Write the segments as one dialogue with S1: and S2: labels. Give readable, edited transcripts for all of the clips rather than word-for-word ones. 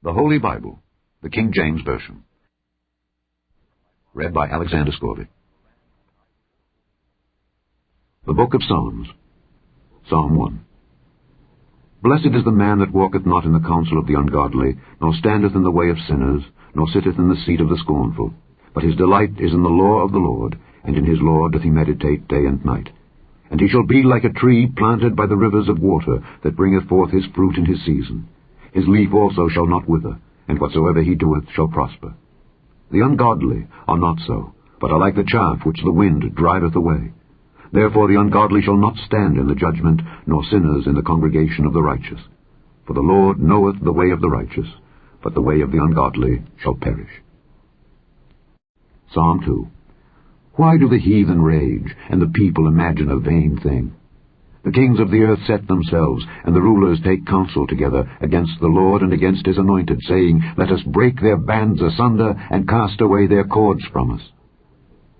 S1: The Holy Bible, the King James Version. Read by Alexander Scourby. The Book of Psalms. Psalm 1. Blessed is the man that walketh not in the counsel of the ungodly, nor standeth in the way of sinners, nor sitteth in the seat of the scornful. But his delight is in the law of the Lord, and in his law doth he meditate day and night. And he shall be like a tree planted by the rivers of water, that bringeth forth his fruit in his season. His leaf also shall not wither, and whatsoever he doeth shall prosper. The ungodly are not so, but are like the chaff which the wind driveth away. Therefore the ungodly shall not stand in the judgment, nor sinners in the congregation of the righteous. For the Lord knoweth the way of the righteous, but the way of the ungodly shall perish. Psalm 2. Why do the heathen rage, and the people imagine a vain thing? The kings of the earth set themselves, and the rulers take counsel together against the Lord and against his anointed, saying, Let us break their bands asunder, and cast away their cords from us.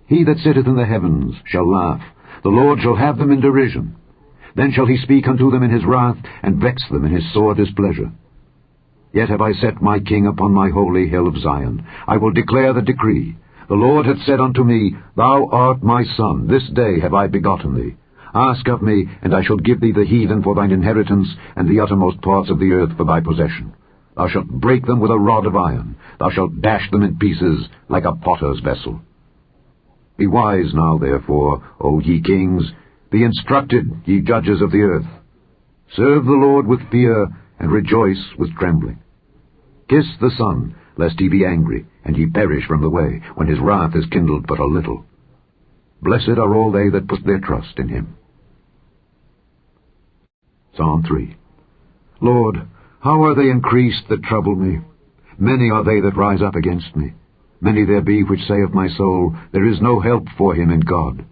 S1: He that sitteth in the heavens shall laugh, the Lord shall have them in derision. Then shall he speak unto them in his wrath, and vex them in his sore displeasure. Yet have I set my king upon my holy hill of Zion. I will declare the decree. The Lord hath said unto me, Thou art my son, this day have I begotten thee. Ask of me, and I shall give thee the heathen for thine inheritance, and the uttermost parts of the earth for thy possession. Thou shalt break them with a rod of iron. Thou shalt dash them in pieces like a potter's vessel. Be wise now, therefore, O ye kings. Be instructed, ye judges of the earth. Serve the Lord with fear, and rejoice with trembling. Kiss the Son, lest he be angry, and ye perish from the way, when his wrath is kindled but a little. Blessed are all they that put their trust in him. Psalm 3. Lord, how are they increased that trouble me? Many are they that rise up against me. Many there be which say of my soul, There is no help for him in God.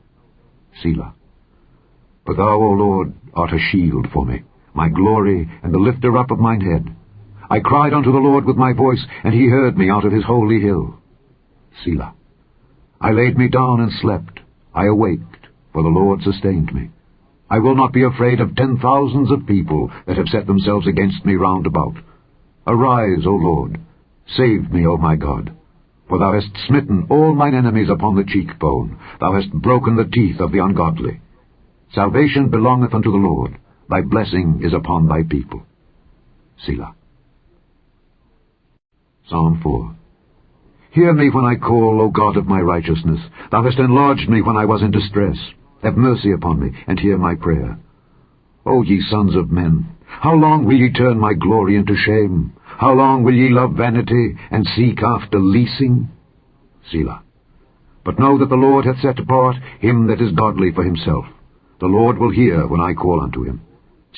S1: Selah. But thou, O Lord, art a shield for me, my glory, and the lifter up of mine head. I cried unto the Lord with my voice, and he heard me out of his holy hill. Selah. I laid me down and slept. I awaked, for the Lord sustained me. I will not be afraid of 10,000s of people that have set themselves against me round about. Arise, O Lord, save me, O my God. For thou hast smitten all mine enemies upon the cheekbone. Thou hast broken the teeth of the ungodly. Salvation belongeth unto the Lord. Thy blessing is upon thy people. Selah. Psalm 4. Hear me when I call, O God of my righteousness. Thou hast enlarged me when I was in distress. Have mercy upon me, and hear my prayer. O ye sons of men, how long will ye turn my glory into shame? How long will ye love vanity, and seek after leasing? Selah. But know that the Lord hath set apart him that is godly for himself. The Lord will hear when I call unto him.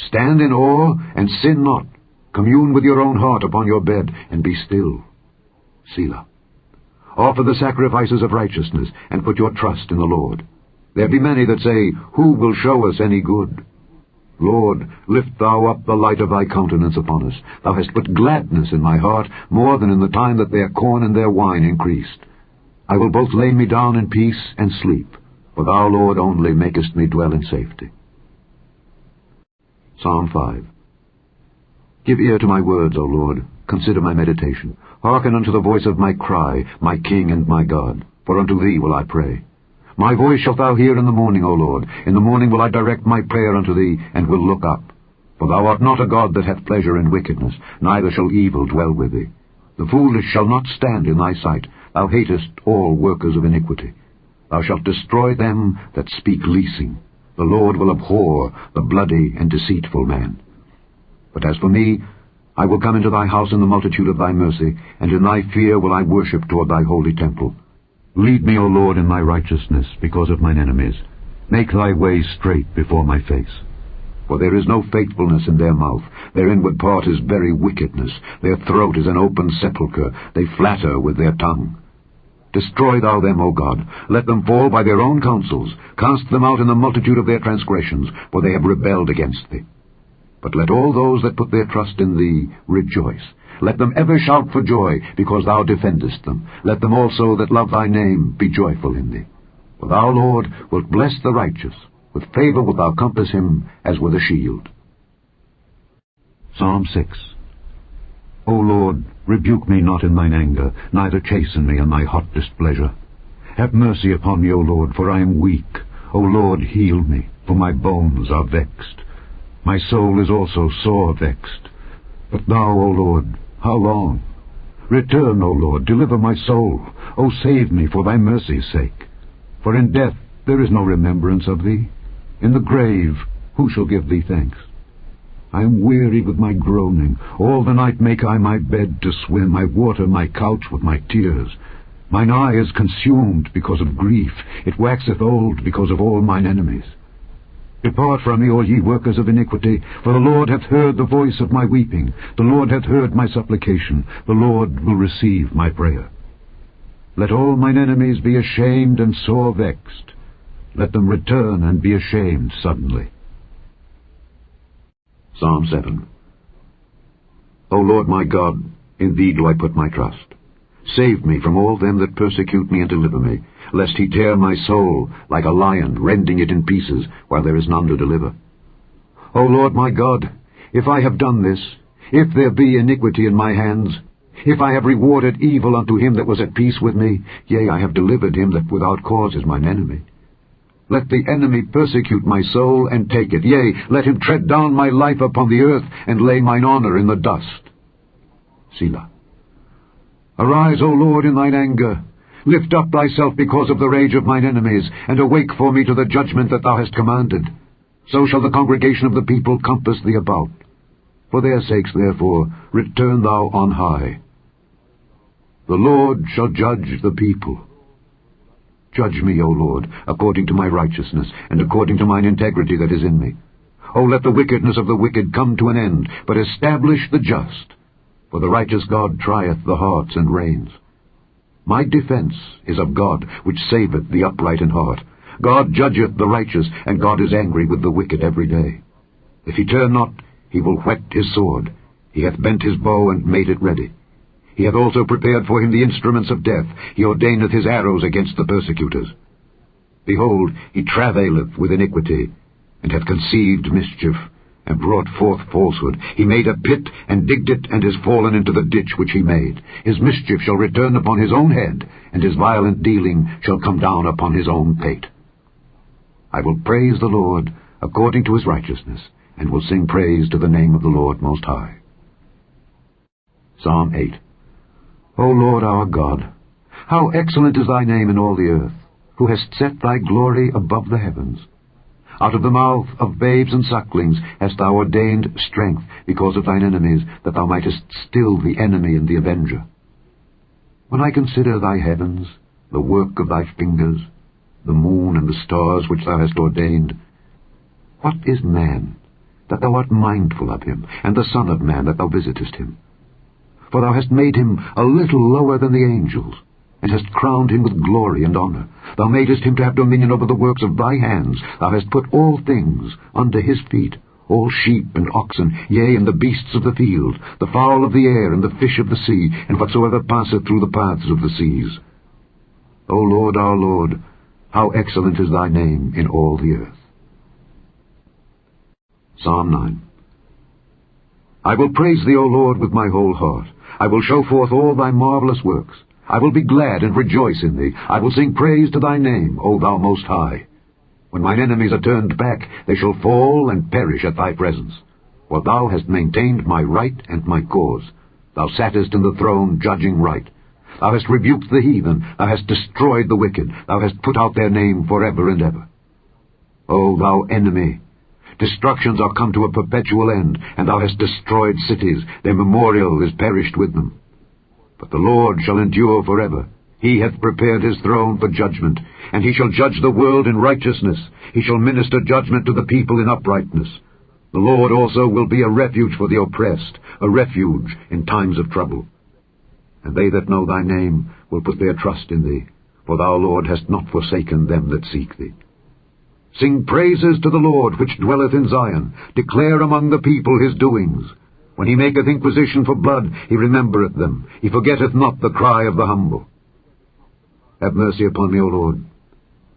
S1: Stand in awe, and sin not. Commune with your own heart upon your bed, and be still. Selah. Offer the sacrifices of righteousness, and put your trust in the Lord. There be many that say, Who will show us any good? Lord, lift thou up the light of thy countenance upon us. Thou hast put gladness in my heart, more than in the time that their corn and their wine increased. I will both lay me down in peace and sleep, for thou, Lord, only makest me dwell in safety. Psalm 5. Give ear to my words, O Lord. Consider my meditation. Hearken unto the voice of my cry, my King and my God. For unto thee will I pray. My voice shalt thou hear in the morning, O Lord. In the morning will I direct my prayer unto thee, and will look up. For thou art not a God that hath pleasure in wickedness, neither shall evil dwell with thee. The foolish shall not stand in thy sight. Thou hatest all workers of iniquity. Thou shalt destroy them that speak leasing. The Lord will abhor the bloody and deceitful man. But as for me, I will come into thy house in the multitude of thy mercy, and in thy fear will I worship toward thy holy temple. Lead me, O Lord, in thy righteousness, because of mine enemies. Make thy way straight before my face. For there is no faithfulness in their mouth. Their inward part is very wickedness. Their throat is an open sepulchre. They flatter with their tongue. Destroy thou them, O God. Let them fall by their own counsels. Cast them out in the multitude of their transgressions, for they have rebelled against thee. But let all those that put their trust in thee rejoice. Let them ever shout for joy, because thou defendest them. Let them also that love thy name be joyful in thee. For thou, Lord, wilt bless the righteous. With favor wilt thou compass him as with a shield. Psalm 6. O Lord, rebuke me not in thine anger, neither chasten me in thy hot displeasure. Have mercy upon me, O Lord, for I am weak. O Lord, heal me, for my bones are vexed. My soul is also sore vexed. But thou, O Lord, how long? Return, O Lord, deliver my soul. O save me for thy mercy's sake. For in death there is no remembrance of thee. In the grave who shall give thee thanks? I am weary with my groaning. All the night make I my bed to swim. I water my couch with my tears. Mine eye is consumed because of grief. It waxeth old because of all mine enemies. Depart from me, all ye workers of iniquity, for the Lord hath heard the voice of my weeping. The Lord hath heard my supplication. The Lord will receive my prayer. Let all mine enemies be ashamed and sore vexed. Let them return and be ashamed suddenly. Psalm 7. O Lord my God, in thee do I put my trust. Save me from all them that persecute me, and deliver me, lest he tear my soul like a lion, rending it in pieces, while there is none to deliver. O Lord my God, if I have done this, if there be iniquity in my hands, if I have rewarded evil unto him that was at peace with me, yea, I have delivered him that without cause is mine enemy. Let the enemy persecute my soul, and take it. Yea, let him tread down my life upon the earth, and lay mine honour in the dust. Selah. Arise, O Lord, in thine anger. Lift up thyself because of the rage of mine enemies, and awake for me to the judgment that thou hast commanded. So shall the congregation of the people compass thee about. For their sakes, therefore, return thou on high. The Lord shall judge the people. Judge me, O Lord, according to my righteousness, and according to mine integrity that is in me. O let the wickedness of the wicked come to an end, but establish the just. For the righteous God trieth the hearts and reins. My defense is of God, which saveth the upright in heart. God judgeth the righteous, and God is angry with the wicked every day. If he turn not, he will whet his sword. He hath bent his bow and made it ready. He hath also prepared for him the instruments of death. He ordaineth his arrows against the persecutors. Behold, he travaileth with iniquity, and hath conceived mischief, and brought forth falsehood. He made a pit, and digged it, and is fallen into the ditch which he made. His mischief shall return upon his own head, and his violent dealing shall come down upon his own pate. I will praise the Lord according to his righteousness, and will sing praise to the name of the Lord Most High. Psalm 8. O Lord our God, how excellent is thy name in all the earth, who hast set thy glory above the heavens. Out of the mouth of babes and sucklings hast thou ordained strength because of thine enemies, that thou mightest still the enemy and the avenger. When I consider thy heavens, the work of thy fingers, the moon and the stars which thou hast ordained, what is man, that thou art mindful of him, and the son of man, that thou visitest him? For thou hast made him a little lower than the angels, and hast crowned him with glory and honour. Thou madest him to have dominion over the works of thy hands. Thou hast put all things under his feet, all sheep and oxen, yea, and the beasts of the field, the fowl of the air, and the fish of the sea, and whatsoever passeth through the paths of the seas. O Lord, our Lord, how excellent is thy name in all the earth. Psalm 9. I will praise thee, O Lord, with my whole heart. I will show forth all thy marvelous works. I will be glad and rejoice in thee. I will sing praise to thy name, O thou Most High. When mine enemies are turned back, they shall fall and perish at thy presence. For thou hast maintained my right and my cause. Thou sattest in the throne, judging right. Thou hast rebuked the heathen. Thou hast destroyed the wicked. Thou hast put out their name forever and ever. O thou enemy, destructions are come to a perpetual end, and thou hast destroyed cities. Their memorial is perished with them. But the Lord shall endure forever. He hath prepared his throne for judgment, and he shall judge the world in righteousness. He shall minister judgment to the people in uprightness. The Lord also will be a refuge for the oppressed, a refuge in times of trouble. And they that know thy name will put their trust in thee, for thou, Lord, hast not forsaken them that seek thee. Sing praises to the Lord, which dwelleth in Zion. Declare among the people his doings. When he maketh inquisition for blood, he remembereth them. He forgetteth not the cry of the humble. Have mercy upon me, O Lord,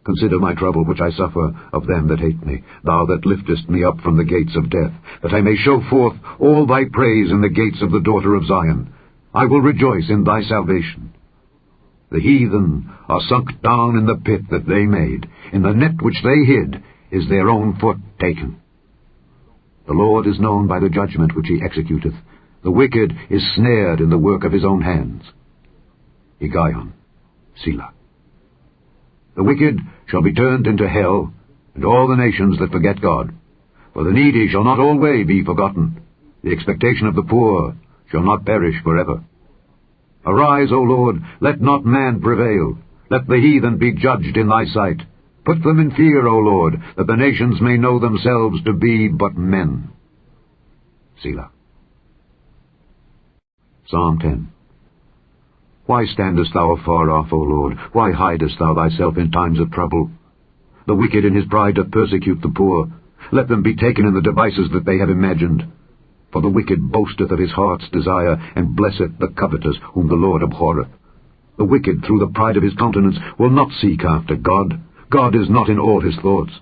S1: Consider my trouble which I suffer of them that hate me, thou that liftest me up from the gates of death, that I may show forth all thy praise in the gates of the daughter of Zion. I will rejoice in thy salvation. The heathen are sunk down in the pit that they made. In the net which they hid is their own foot taken. The Lord is known by the judgment which he executeth. The wicked is snared in the work of his own hands. Higgaion, Selah. The wicked shall be turned into hell, and all the nations that forget God. For the needy shall not always be forgotten. The expectation of the poor shall not perish forever. Arise, O Lord, let not man prevail. Let the heathen be judged in thy sight. Put them in fear, O Lord, that the nations may know themselves to be but men. Selah. Psalm 10. Why standest thou afar off, O Lord? Why hidest thou thyself in times of trouble? The wicked in his pride doth persecute the poor. Let them be taken in the devices that they have imagined. For the wicked boasteth of his heart's desire, and blesseth the covetous, whom the Lord abhorreth. The wicked, through the pride of his countenance, will not seek after God. God is not in all his thoughts.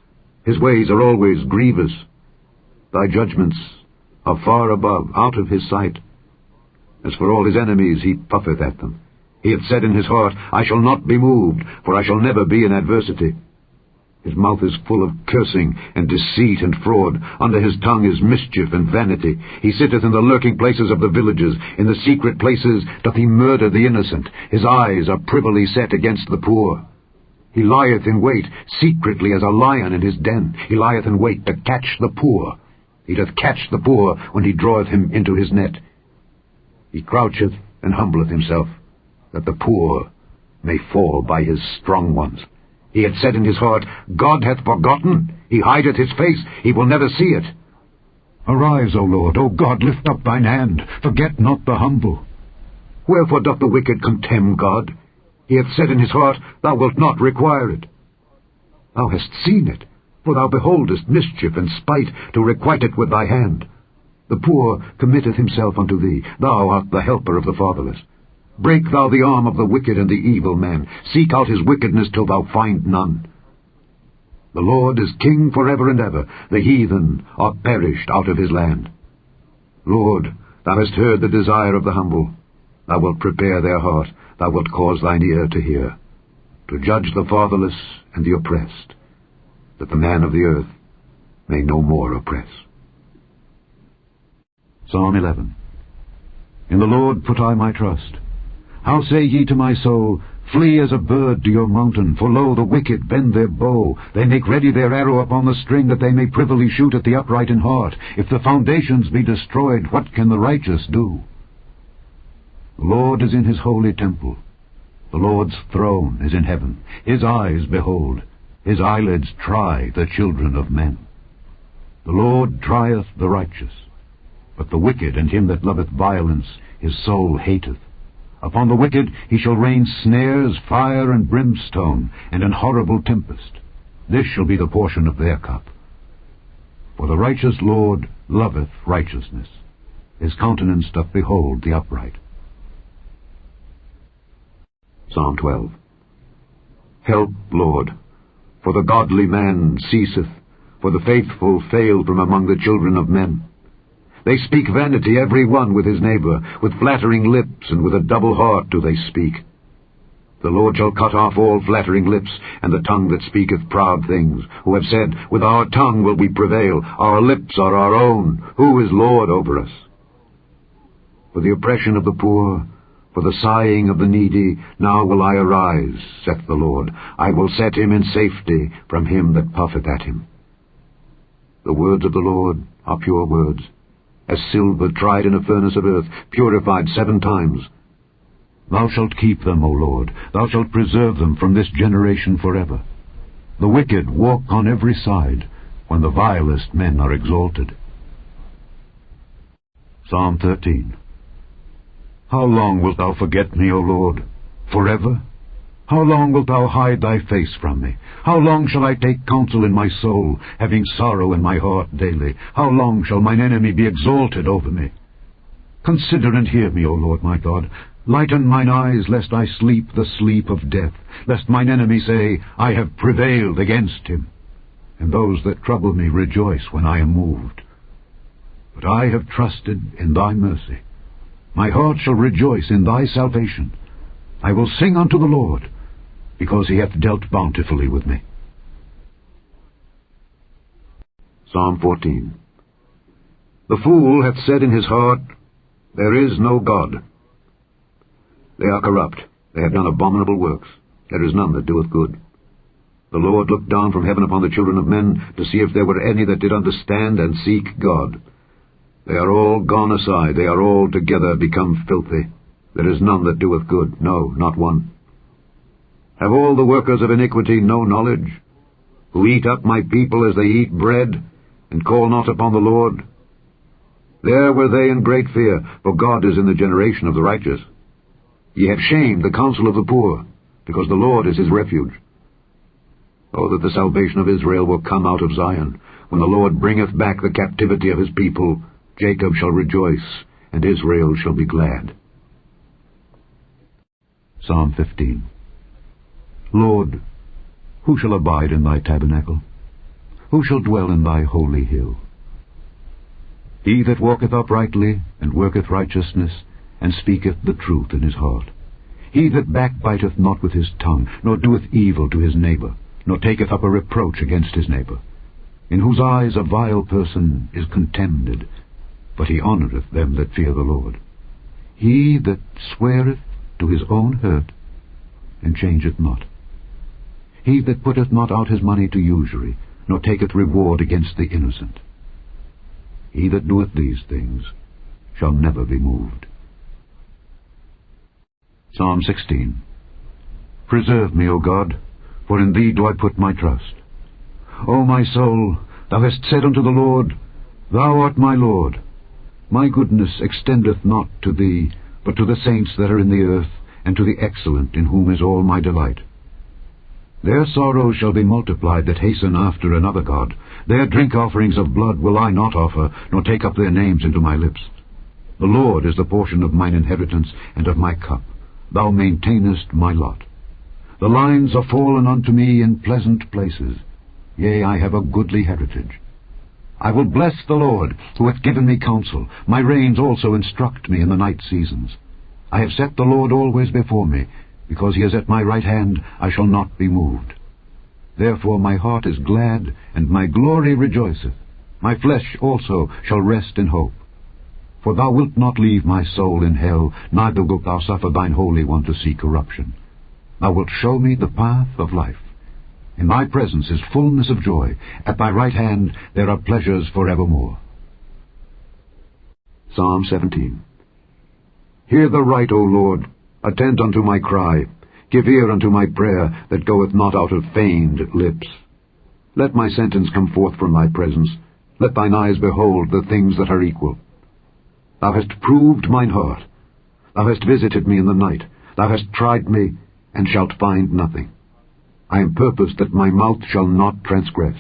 S1: His ways are always grievous. Thy judgments are far above, out of his sight. As for all his enemies, he puffeth at them. He hath said in his heart, I shall not be moved, for I shall never be in adversity. His mouth is full of cursing and deceit and fraud. Under his tongue is mischief and vanity. He sitteth in the lurking places of the villages. In the secret places doth he murder the innocent. His eyes are privily set against the poor. He lieth in wait secretly as a lion in his den. He lieth in wait to catch the poor. He doth catch the poor when he draweth him into his net. He croucheth and humbleth himself, that the poor may fall by his strong ones. He hath said in his heart, God hath forgotten. He hideth his face, he will never see it. Arise, O Lord, O God, lift up thine hand. Forget not the humble. Wherefore doth the wicked contemn God? He hath said in his heart, Thou wilt not require it. Thou hast seen it, for thou beholdest mischief and spite, to requite it with thy hand. The poor committeth himself unto thee. Thou art the helper of the fatherless. Break thou the arm of the wicked and the evil man. Seek out his wickedness till thou find none. The Lord is king forever and ever. The heathen are perished out of his land. Lord, thou hast heard the desire of the humble. Thou wilt prepare their heart. Thou wilt cause thine ear to hear, to judge the fatherless and the oppressed, that the man of the earth may no more oppress. Psalm 11. In the Lord put I my trust. How say ye to my soul, Flee as a bird to your mountain, for lo, the wicked bend their bow. They make ready their arrow upon the string, that they may privily shoot at the upright in heart. If the foundations be destroyed, what can the righteous do? The Lord is in his holy temple. The Lord's throne is in heaven. His eyes behold, his eyelids try the children of men. The Lord trieth the righteous, but the wicked and him that loveth violence his soul hateth. Upon the wicked he shall rain snares, fire, and brimstone, and an horrible tempest. This shall be the portion of their cup. For the righteous Lord loveth righteousness. His countenance doth behold the upright. Psalm 12. Help, Lord, for the godly man ceaseth, for the faithful fail from among the children of men. They speak vanity every one with his neighbor, with flattering lips and with a double heart do they speak. The Lord shall cut off all flattering lips, and the tongue that speaketh proud things, who have said, With our tongue will we prevail, our lips are our own, who is Lord over us? For the oppression of the poor, for the sighing of the needy, now will I arise, saith the Lord. I will set him in safety from him that puffeth at him. The words of the Lord are pure words, as silver tried in a furnace of earth, purified 7 times. Thou shalt keep them, O Lord, thou shalt preserve them from this generation forever. The wicked walk on every side, when the vilest men are exalted. Psalm 13. How long wilt thou forget me, O Lord? Forever? How long wilt thou hide thy face from me? How long shall I take counsel in my soul, having sorrow in my heart daily? How long shall mine enemy be exalted over me? Consider and hear me, O Lord my God. Lighten mine eyes, lest I sleep the sleep of death, lest mine enemy say, I have prevailed against him. And those that trouble me rejoice when I am moved. But I have trusted in thy mercy. My heart shall rejoice in thy salvation. I will sing unto the Lord, because he hath dealt bountifully with me. Psalm 14. The fool hath said in his heart, There is no God. They are corrupt, they have done abominable works. There is none that doeth good. The Lord looked down from heaven upon the children of men, to see if there were any that did understand and seek God. They are all gone aside, they are all together become filthy. There is none that doeth good, no, not one. Have all the workers of iniquity no knowledge, who eat up my people as they eat bread, and call not upon the Lord? There were they in great fear, for God is in the generation of the righteous. Ye have shamed the counsel of the poor, because the Lord is his refuge. Oh, that the salvation of Israel will come out of Zion. When the Lord bringeth back the captivity of his people, Jacob shall rejoice, and Israel shall be glad. Psalm 15. Lord, who shall abide in thy tabernacle? Who shall dwell in thy holy hill? He that walketh uprightly, and worketh righteousness, and speaketh the truth in his heart. He that backbiteth not with his tongue, nor doeth evil to his neighbor, nor taketh up a reproach against his neighbor, in whose eyes a vile person is contemned, but he honoureth them that fear the Lord. He that sweareth to his own hurt, and changeth not. He that putteth not out his money to usury, nor taketh reward against the innocent. He that doeth these things shall never be moved. Psalm 16. Preserve me, O God, for in thee do I put my trust. O my soul, thou hast said unto the Lord, Thou art my Lord. My goodness extendeth not to thee, but to the saints that are in the earth, and to the excellent, in whom is all my delight. Their sorrows shall be multiplied that hasten after another god. Their drink offerings of blood will I not offer, nor take up their names into my lips. The Lord is the portion of mine inheritance, and of my cup. Thou maintainest my lot. The lines are fallen unto me in pleasant places. Yea, I have a goodly heritage. I will bless the Lord, who hath given me counsel. My reins also instruct me in the night seasons. I have set the Lord always before me. Because he is at my right hand, I shall not be moved. Therefore my heart is glad, and my glory rejoiceth. My flesh also shall rest in hope. For thou wilt not leave my soul in hell, neither wilt thou suffer thine Holy One to see corruption. Thou wilt show me the path of life. In thy presence is fullness of joy. At thy right hand there are pleasures forevermore. Psalm 17. Hear the right, O Lord. Attend unto my cry. Give ear unto my prayer, that goeth not out of feigned lips. Let my sentence come forth from thy presence. Let thine eyes behold the things that are equal. Thou hast proved mine heart. Thou hast visited me in the night. Thou hast tried me, and shalt find nothing. I am purposed that my mouth shall not transgress.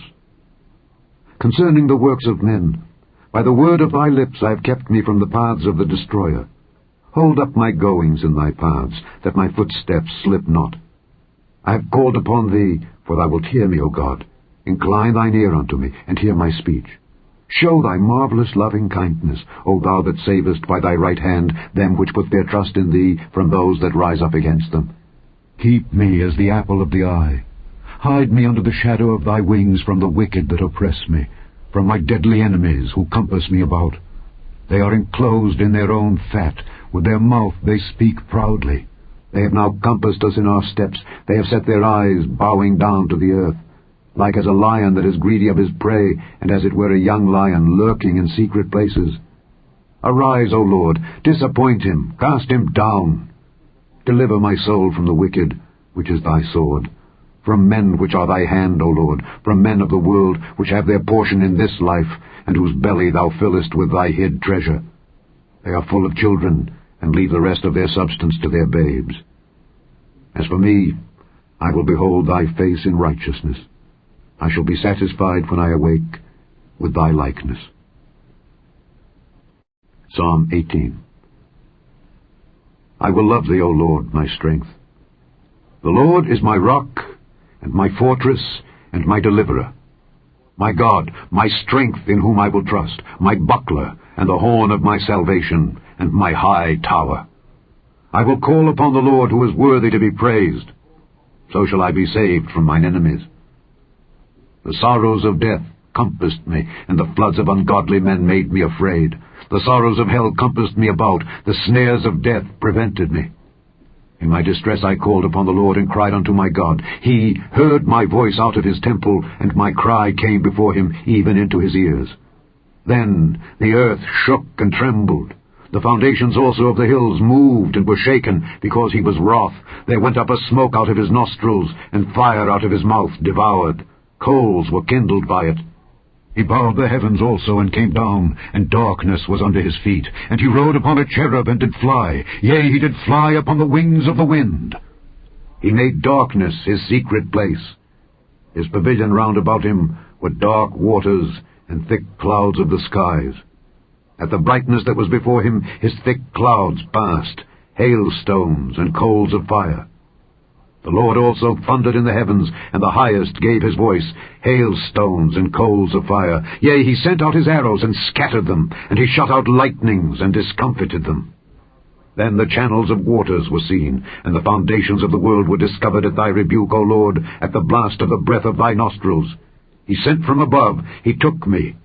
S1: Concerning the works of men, by the word of thy lips I have kept me from the paths of the destroyer. Hold up my goings in thy paths, that my footsteps slip not. I have called upon thee, for thou wilt hear me, O God. Incline thine ear unto me, and hear my speech. Show thy marvelous loving kindness, O thou that savest by thy right hand them which put their trust in thee from those that rise up against them. Keep me as the apple of the eye. Hide me under the shadow of thy wings from the wicked that oppress me, from my deadly enemies who compass me about. They are enclosed in their own fat. With their mouth they speak proudly. They have now compassed us in our steps. They have set their eyes bowing down to the earth. Like as a lion that is greedy of his prey, and as it were a young lion lurking in secret places. Arise, O Lord, disappoint him, cast him down. Deliver my soul from the wicked, which is thy sword, from men which are thy hand, O Lord, from men of the world, which have their portion in this life, and whose belly thou fillest with thy hid treasure. They are full of children, and leave the rest of their substance to their babes. As for me, I will behold thy face in righteousness. I shall be satisfied when I awake with thy likeness. Psalm 18. I will love thee, O Lord, my strength. The Lord is my rock, and my fortress, and my deliverer. My God, my strength in whom I will trust, my buckler, and the horn of my salvation, and my high tower. I will call upon the Lord, who is worthy to be praised. So shall I be saved from mine enemies. The sorrows of death compassed me, and the floods of ungodly men made me afraid. The sorrows of hell compassed me about, the snares of death prevented me. In my distress I called upon the Lord, and cried unto my God. He heard my voice out of his temple, and my cry came before him even into his ears. Then the earth shook and trembled. The foundations also of the hills moved and were shaken, because he was wroth. There went up a smoke out of his nostrils, and fire out of his mouth devoured. Coals were kindled by it. He bowed the heavens also, and came down, and darkness was under his feet. And he rode upon a cherub, and did fly. Yea, he did fly upon the wings of the wind. He made darkness his secret place. His pavilion round about him were dark waters, and thick clouds of the skies. At the brightness that was before him, his thick clouds passed, hailstones and coals of fire. The Lord also thundered in the heavens, and the highest gave his voice, hailstones and coals of fire. Yea, he sent out his arrows and scattered them, and he shot out lightnings and discomfited them. Then the channels of waters were seen, and the foundations of the world were discovered at thy rebuke, O Lord, at the blast of the breath of thy nostrils. He sent from above, he took me.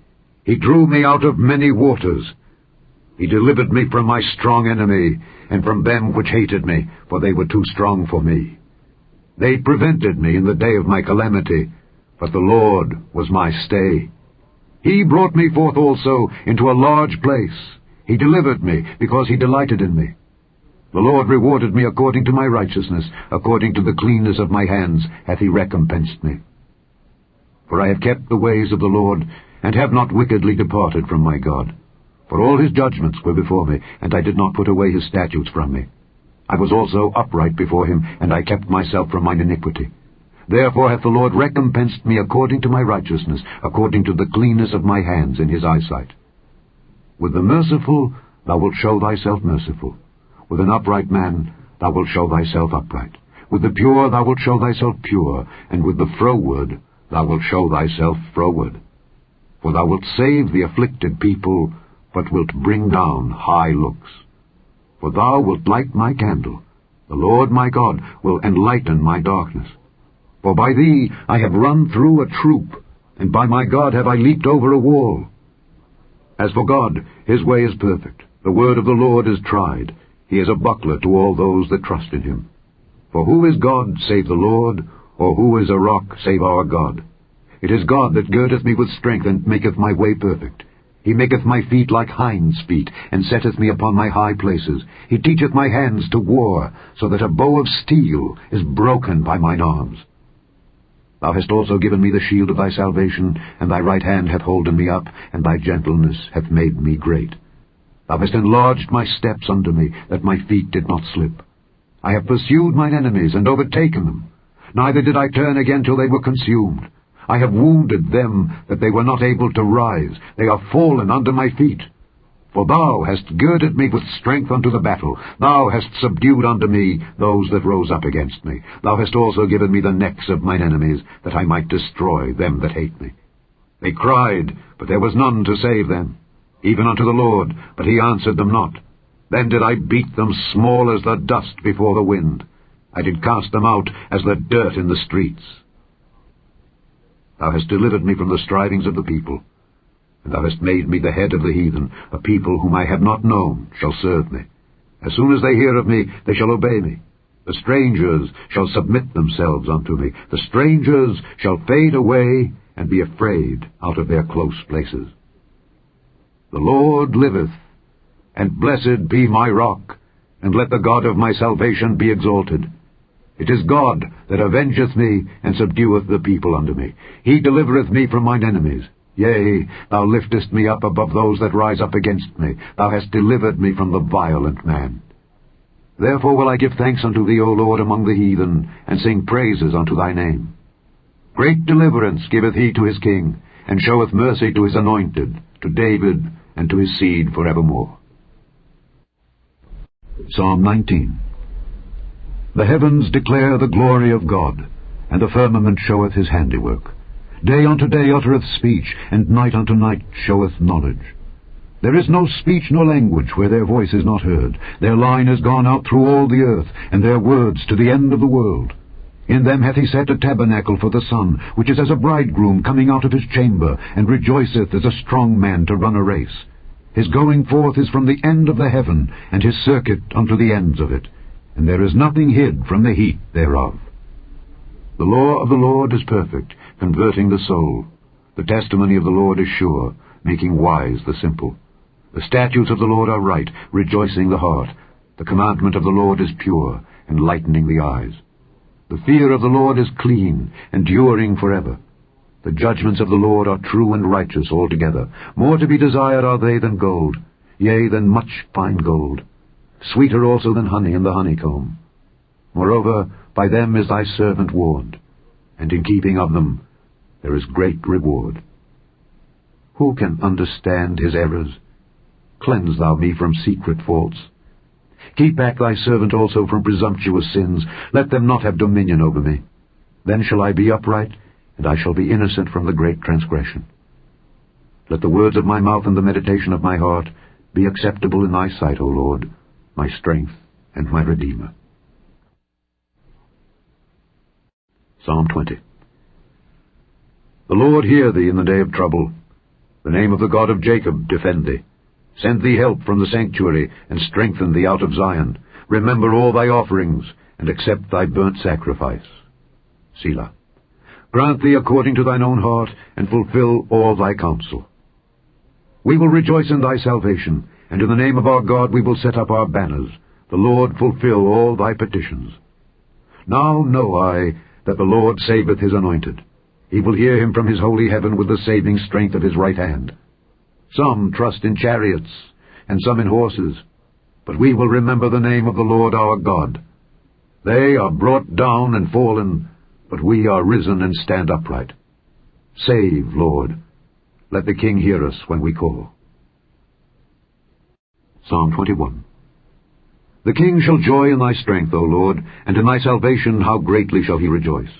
S1: He drew me out of many waters. He delivered me from my strong enemy, and from them which hated me, for they were too strong for me. They prevented me in the day of my calamity, but the Lord was my stay. He brought me forth also into a large place. He delivered me, because he delighted in me. The Lord rewarded me according to my righteousness, according to the cleanness of my hands hath he recompensed me. For I have kept the ways of the Lord, and have not wickedly departed from my God. For all his judgments were before me, and I did not put away his statutes from me. I was also upright before him, and I kept myself from mine iniquity. Therefore hath the Lord recompensed me according to my righteousness, according to the cleanness of my hands in his eyesight. With the merciful thou wilt show thyself merciful. With an upright man thou wilt show thyself upright. With the pure thou wilt show thyself pure, and with the froward thou wilt show thyself froward. For thou wilt save the afflicted people, but wilt bring down high looks. For thou wilt light my candle. The Lord my God will enlighten my darkness. For by thee I have run through a troop, and by my God have I leaped over a wall. As for God, his way is perfect. The word of the Lord is tried. He is a buckler to all those that trust in him. For who is God save the Lord, or who is a rock save our God? It is God that girdeth me with strength, and maketh my way perfect. He maketh my feet like hinds' feet, and setteth me upon my high places. He teacheth my hands to war, so that a bow of steel is broken by mine arms. Thou hast also given me the shield of thy salvation, and thy right hand hath holden me up, and thy gentleness hath made me great. Thou hast enlarged my steps under me, that my feet did not slip. I have pursued mine enemies, and overtaken them. Neither did I turn again till they were consumed. I have wounded them, that they were not able to rise. They are fallen under my feet. For thou hast girded me with strength unto the battle. Thou hast subdued unto me those that rose up against me. Thou hast also given me the necks of mine enemies, that I might destroy them that hate me. They cried, but there was none to save them, even unto the Lord, but he answered them not. Then did I beat them small as the dust before the wind. I did cast them out as the dirt in the streets. Thou hast delivered me from the strivings of the people, and thou hast made me the head of the heathen. A people whom I have not known shall serve me. As soon as they hear of me, they shall obey me. The strangers shall submit themselves unto me. The strangers shall fade away, and be afraid out of their close places. The Lord liveth, and blessed be my rock, and let the God of my salvation be exalted. It is God that avengeth me, and subdueth the people unto me. He delivereth me from mine enemies. Yea, thou liftest me up above those that rise up against me. Thou hast delivered me from the violent man. Therefore will I give thanks unto thee, O Lord, among the heathen, and sing praises unto thy name. Great deliverance giveth he to his king, and showeth mercy to his anointed, to David, and to his seed forevermore. Psalm 19. The heavens declare the glory of God, and the firmament showeth his handiwork. Day unto day uttereth speech, and night unto night showeth knowledge. There is no speech nor language where their voice is not heard. Their line is gone out through all the earth, and their words to the end of the world. In them hath he set a tabernacle for the sun, which is as a bridegroom coming out of his chamber, and rejoiceth as a strong man to run a race. His going forth is from the end of the heaven, and his circuit unto the ends of it, and there is nothing hid from the heat thereof. The law of the Lord is perfect, converting the soul. The testimony of the Lord is sure, making wise the simple. The statutes of the Lord are right, rejoicing the heart. The commandment of the Lord is pure, enlightening the eyes. The fear of the Lord is clean, enduring forever. The judgments of the Lord are true and righteous altogether. More to be desired are they than gold, yea, than much fine gold. Sweeter also than honey in the honeycomb. Moreover, by them is thy servant warned, and in keeping of them there is great reward. Who can understand his errors? Cleanse thou me from secret faults. Keep back thy servant also from presumptuous sins. Let them not have dominion over me. Then shall I be upright, and I shall be innocent from the great transgression. Let the words of my mouth and the meditation of my heart be acceptable in thy sight, O Lord, my strength and my Redeemer. Psalm 20. The Lord hear thee in the day of trouble. The name of the God of Jacob defend thee. Send thee help from the sanctuary, and strengthen thee out of Zion. Remember all thy offerings, and accept thy burnt sacrifice. Selah. Grant thee according to thine own heart, and fulfill all thy counsel. We will rejoice in thy salvation, and in the name of our God we will set up our banners. The Lord fulfill all thy petitions. Now know I that the Lord saveth his anointed. He will hear him from his holy heaven with the saving strength of his right hand. Some trust in chariots, and some in horses, but we will remember the name of the Lord our God. They are brought down and fallen, but we are risen and stand upright. Save, Lord. Let the King hear us when we call. Psalm 21. The King shall joy in thy strength, O Lord, and in thy salvation how greatly shall he rejoice.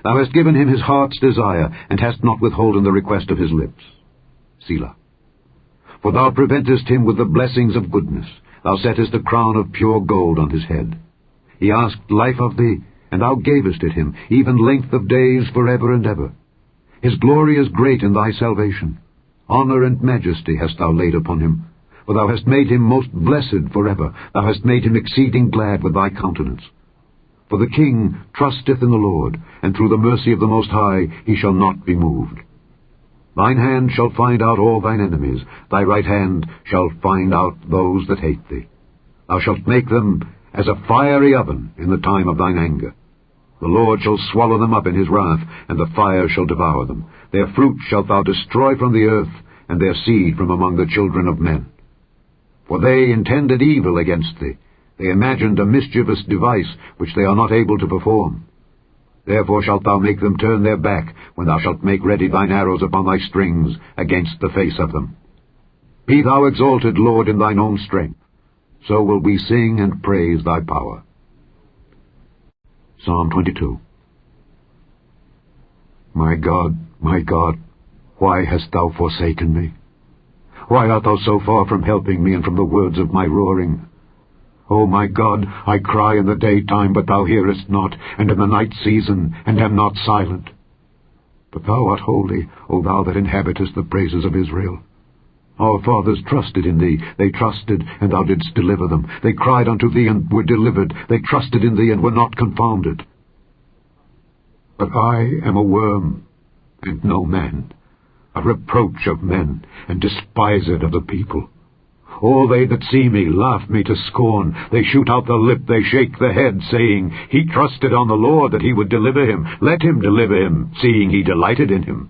S1: Thou hast given him his heart's desire, and hast not withholden the request of his lips. Selah. For thou preventest him with the blessings of goodness. Thou settest a crown of pure gold on his head. He asked life of thee, and thou gavest it him, even length of days forever and ever. His glory is great in thy salvation. Honor and majesty hast thou laid upon him. For thou hast made him most blessed forever. Thou hast made him exceeding glad with thy countenance. For the king trusteth in the Lord, and through the mercy of the Most High he shall not be moved. Thine hand shall find out all thine enemies. Thy right hand shall find out those that hate thee. Thou shalt make them as a fiery oven in the time of thine anger. The Lord shall swallow them up in his wrath, and the fire shall devour them. Their fruit shalt thou destroy from the earth, and their seed from among the children of men. For they intended evil against thee. They imagined a mischievous device which they are not able to perform. Therefore shalt thou make them turn their back, when thou shalt make ready thine arrows upon thy strings against the face of them. Be thou exalted, Lord, in thine own strength. So will we sing and praise thy power. Psalm 22. My God, why hast thou forsaken me? Why art thou so far from helping me and from the words of my roaring? O my God, I cry in the daytime, but thou hearest not, and in the night season, and am not silent. But thou art holy, O thou that inhabitest the praises of Israel. Our fathers trusted in thee. They trusted, and thou didst deliver them. They cried unto thee, and were delivered. They trusted in thee, and were not confounded. But I am a worm, and no man, a reproach of men, and despised of the people. All they that see me laugh me to scorn. They shoot out the lip, they shake the head, saying, He trusted on the Lord that he would deliver him. Let him deliver him, seeing he delighted in him.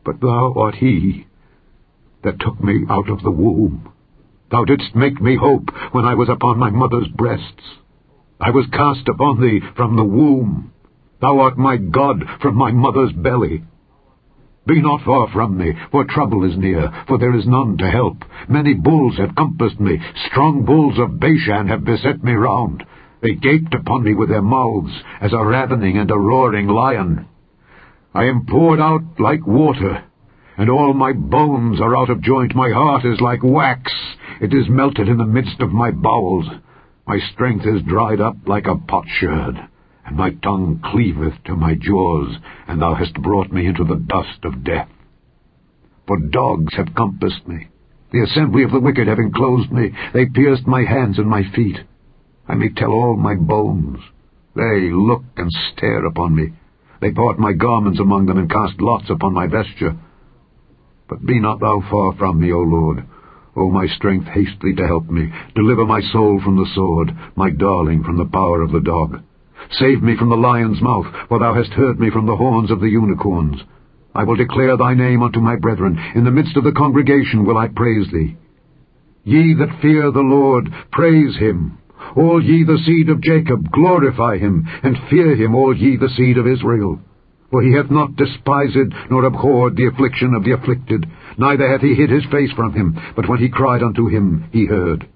S1: But thou art he that took me out of the womb. Thou didst make me hope when I was upon my mother's breasts. I was cast upon thee from the womb. Thou art my God from my mother's belly. Be not far from me, for trouble is near, for there is none to help. Many bulls have compassed me, strong bulls of Bashan have beset me round. They gaped upon me with their mouths, as a ravening and a roaring lion. I am poured out like water, and all my bones are out of joint. My heart is like wax, it is melted in the midst of my bowels. My strength is dried up like a potsherd, and my tongue cleaveth to my jaws, and thou hast brought me into the dust of death. For dogs have compassed me, the assembly of the wicked have enclosed me, they pierced my hands and my feet. I may tell all my bones. They look and stare upon me. They part my garments among them, and cast lots upon my vesture. But be not thou far from me, O Lord. O my strength, haste thee to help me. Deliver my soul from the sword, my darling from the power of the dog. Save me from the lion's mouth, for thou hast heard me from the horns of the unicorns. I will declare thy name unto my brethren. In the midst of the congregation will I praise thee. Ye that fear the Lord, praise him. All ye the seed of Jacob, glorify him, and fear him, all ye the seed of Israel. For he hath not despised nor abhorred the affliction of the afflicted, neither hath he hid his face from him, but when he cried unto him, he heard.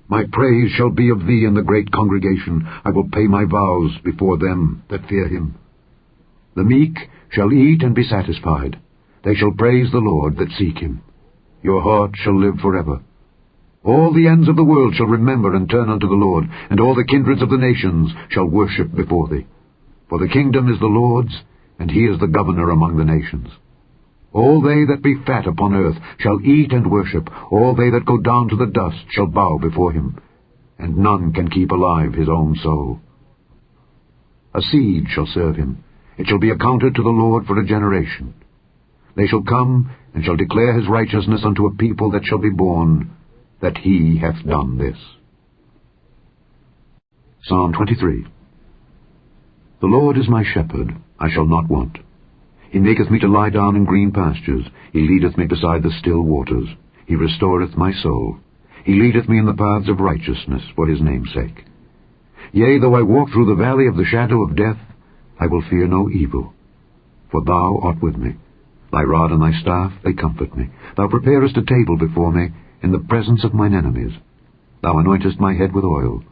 S1: My praise shall be of thee in the great congregation. I will pay my vows before them that fear him. The meek shall eat and be satisfied. They shall praise the Lord that seek him. Your heart shall live forever. All the ends of the world shall remember and turn unto the Lord, and all the kindreds of the nations shall worship before thee. For the kingdom is the Lord's, and he is the governor among the nations. All they that be fat upon earth shall eat and worship. All they that go down to the dust shall bow before him, and none can keep alive his own soul. A seed shall serve him. It shall be accounted to the Lord for a generation. They shall come and shall declare his righteousness unto a people that shall be born, that he hath done this. Psalm 23. The Lord is my shepherd, I shall not want. He maketh me to lie down in green pastures. He leadeth me beside the still waters. He restoreth my soul. He leadeth me in the paths of righteousness for his name's sake. Yea, though I walk through the valley of the shadow of death, I will fear no evil. For thou art with me. Thy rod and thy staff, they comfort me. Thou preparest a table before me in the presence of mine enemies. Thou anointest my head with oil.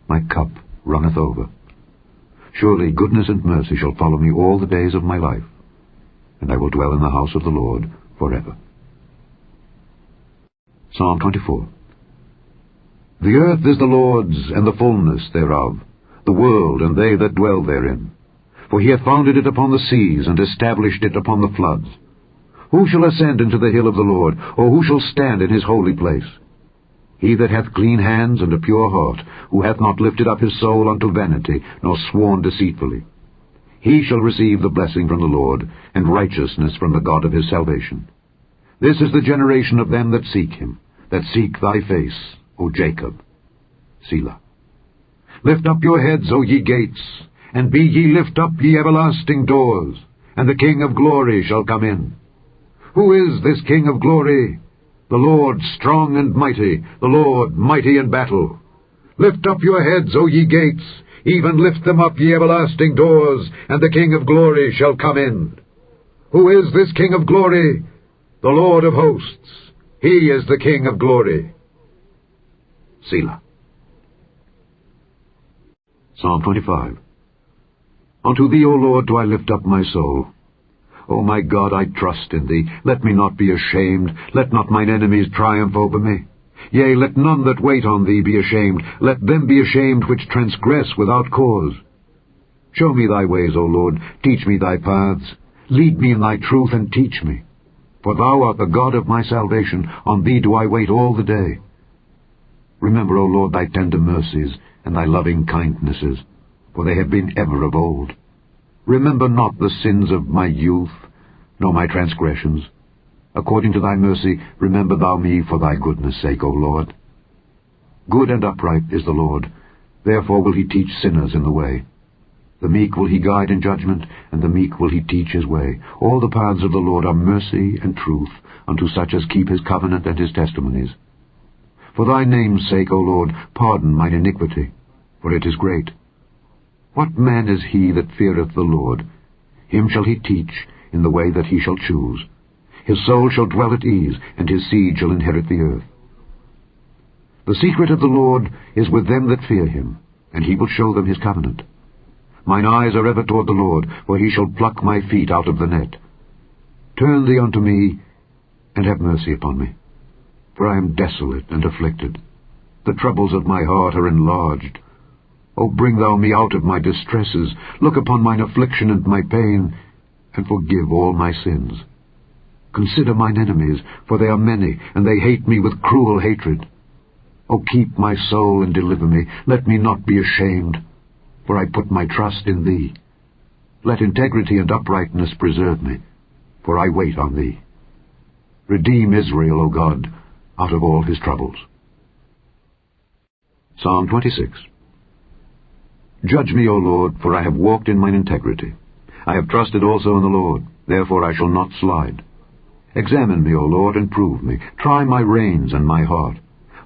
S1: My cup runneth over. Surely goodness and mercy shall follow me all the days of my life, and I will dwell in the house of the Lord forever. Psalm 24. The earth is the Lord's, and the fullness thereof, the world and they that dwell therein. For he hath founded it upon the seas, and established it upon the floods. Who shall ascend into the hill of the Lord, or who shall stand in his holy place? He that hath clean hands and a pure heart, who hath not lifted up his soul unto vanity, nor sworn deceitfully. He shall receive the blessing from the Lord, and righteousness from the God of his salvation. This is the generation of them that seek him, that seek thy face, O Jacob. Selah. Lift up your heads, O ye gates, and be ye lift up, ye everlasting doors, and the King of glory shall come in. Who is this King of glory? The Lord strong and mighty, the Lord mighty in battle. Lift up your heads, O ye gates, even lift them up, ye everlasting doors, and the King of glory shall come in. Who is this King of glory? The Lord of hosts. He is the King of glory. Selah. Psalm 25. Unto thee, O Lord, do I lift up my soul. O my God, I trust in thee. Let me not be ashamed. Let not mine enemies triumph over me. Yea, let none that wait on thee be ashamed. Let them be ashamed which transgress without cause. Show me thy ways, O Lord. Teach me thy paths. Lead me in thy truth, and teach me. For thou art the God of my salvation. On thee do I wait all the day. Remember, O Lord, thy tender mercies, and thy loving kindnesses, for they have been ever of old. Remember not the sins of my youth, nor my transgressions. According to thy mercy, remember thou me for thy goodness' sake, O Lord. Good and upright is the Lord, therefore will he teach sinners in the way. The meek will he guide in judgment, and the meek will he teach his way. All the paths of the Lord are mercy and truth, unto such as keep his covenant and his testimonies. For thy name's sake, O Lord, pardon mine iniquity, for it is great. What man is he that feareth the Lord? Him shall he teach, in the way that he shall choose. His soul shall dwell at ease, and his seed shall inherit the earth. The secret of the Lord is with them that fear him, and he will show them his covenant. Mine eyes are ever toward the Lord, for he shall pluck my feet out of the net. Turn thee unto me, and have mercy upon me, for I am desolate and afflicted. The troubles of my heart are enlarged. O bring thou me out of my distresses, look upon mine affliction and my pain, and forgive all my sins. Consider mine enemies, for they are many, and they hate me with cruel hatred. O keep my soul and deliver me, let me not be ashamed, for I put my trust in thee. Let integrity and uprightness preserve me, for I wait on thee. Redeem Israel, O God, out of all his troubles. Psalm 26. Judge me, O Lord, for I have walked in mine integrity. I have trusted also in the Lord, therefore I shall not slide. Examine me, O Lord, and prove me. Try my reins and my heart.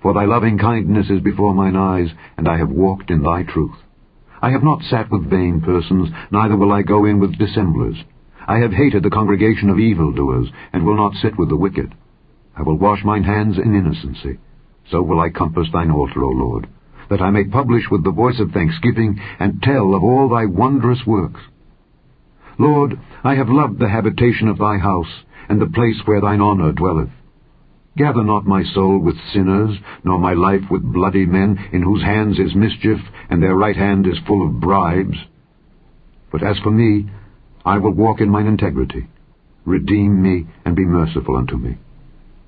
S1: For thy loving kindness is before mine eyes, and I have walked in thy truth. I have not sat with vain persons, neither will I go in with dissemblers. I have hated the congregation of evildoers, and will not sit with the wicked. I will wash mine hands in innocency. So will I compass thine altar, O Lord, that I may publish with the voice of thanksgiving, and tell of all thy wondrous works. Lord, I have loved the habitation of thy house, and the place where thine honour dwelleth. Gather not my soul with sinners, nor my life with bloody men, in whose hands is mischief, and their right hand is full of bribes. But as for me, I will walk in mine integrity. Redeem me, and be merciful unto me.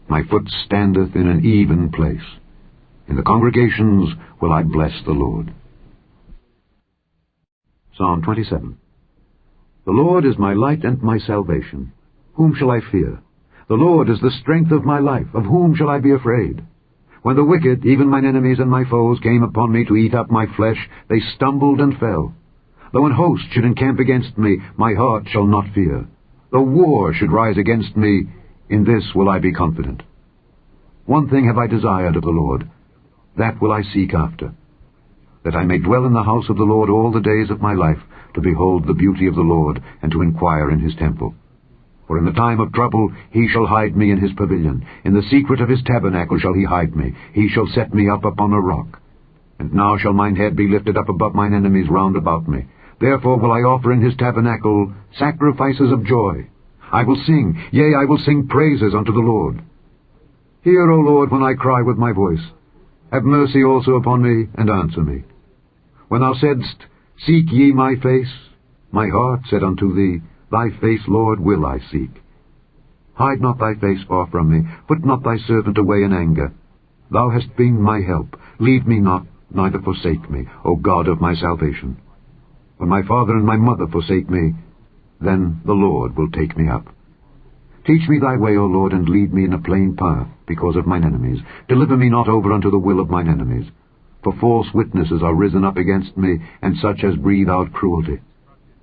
S1: My foot standeth in an even place. In the congregations will I bless the Lord. Psalm 27. The Lord is my light and my salvation. Whom shall I fear? The Lord is the strength of my life. Of whom shall I be afraid? When the wicked, even mine enemies and my foes, came upon me to eat up my flesh, they stumbled and fell. Though an host should encamp against me, my heart shall not fear. Though war should rise against me, in this will I be confident. One thing have I desired of the Lord, that will I seek after, that I may dwell in the house of the Lord all the days of my life, to behold the beauty of the Lord, and to inquire in his temple. For in the time of trouble he shall hide me in his pavilion. In the secret of his tabernacle shall he hide me. He shall set me up upon a rock. And now shall mine head be lifted up above mine enemies round about me. Therefore will I offer in his tabernacle sacrifices of joy. I will sing, yea, I will sing praises unto the Lord. Hear, O Lord, when I cry with my voice. Have mercy also upon me, and answer me. When thou saidst, Seek ye my face, my heart said unto thee, Thy face, Lord, will I seek. Hide not thy face far from me, put not thy servant away in anger. Thou hast been my help. Leave me not, neither forsake me, O God of my salvation. When my father and my mother forsake me, then the Lord will take me up. Teach me thy way, O Lord, and lead me in a plain path, because of mine enemies. Deliver me not over unto the will of mine enemies. For false witnesses are risen up against me, and such as breathe out cruelty.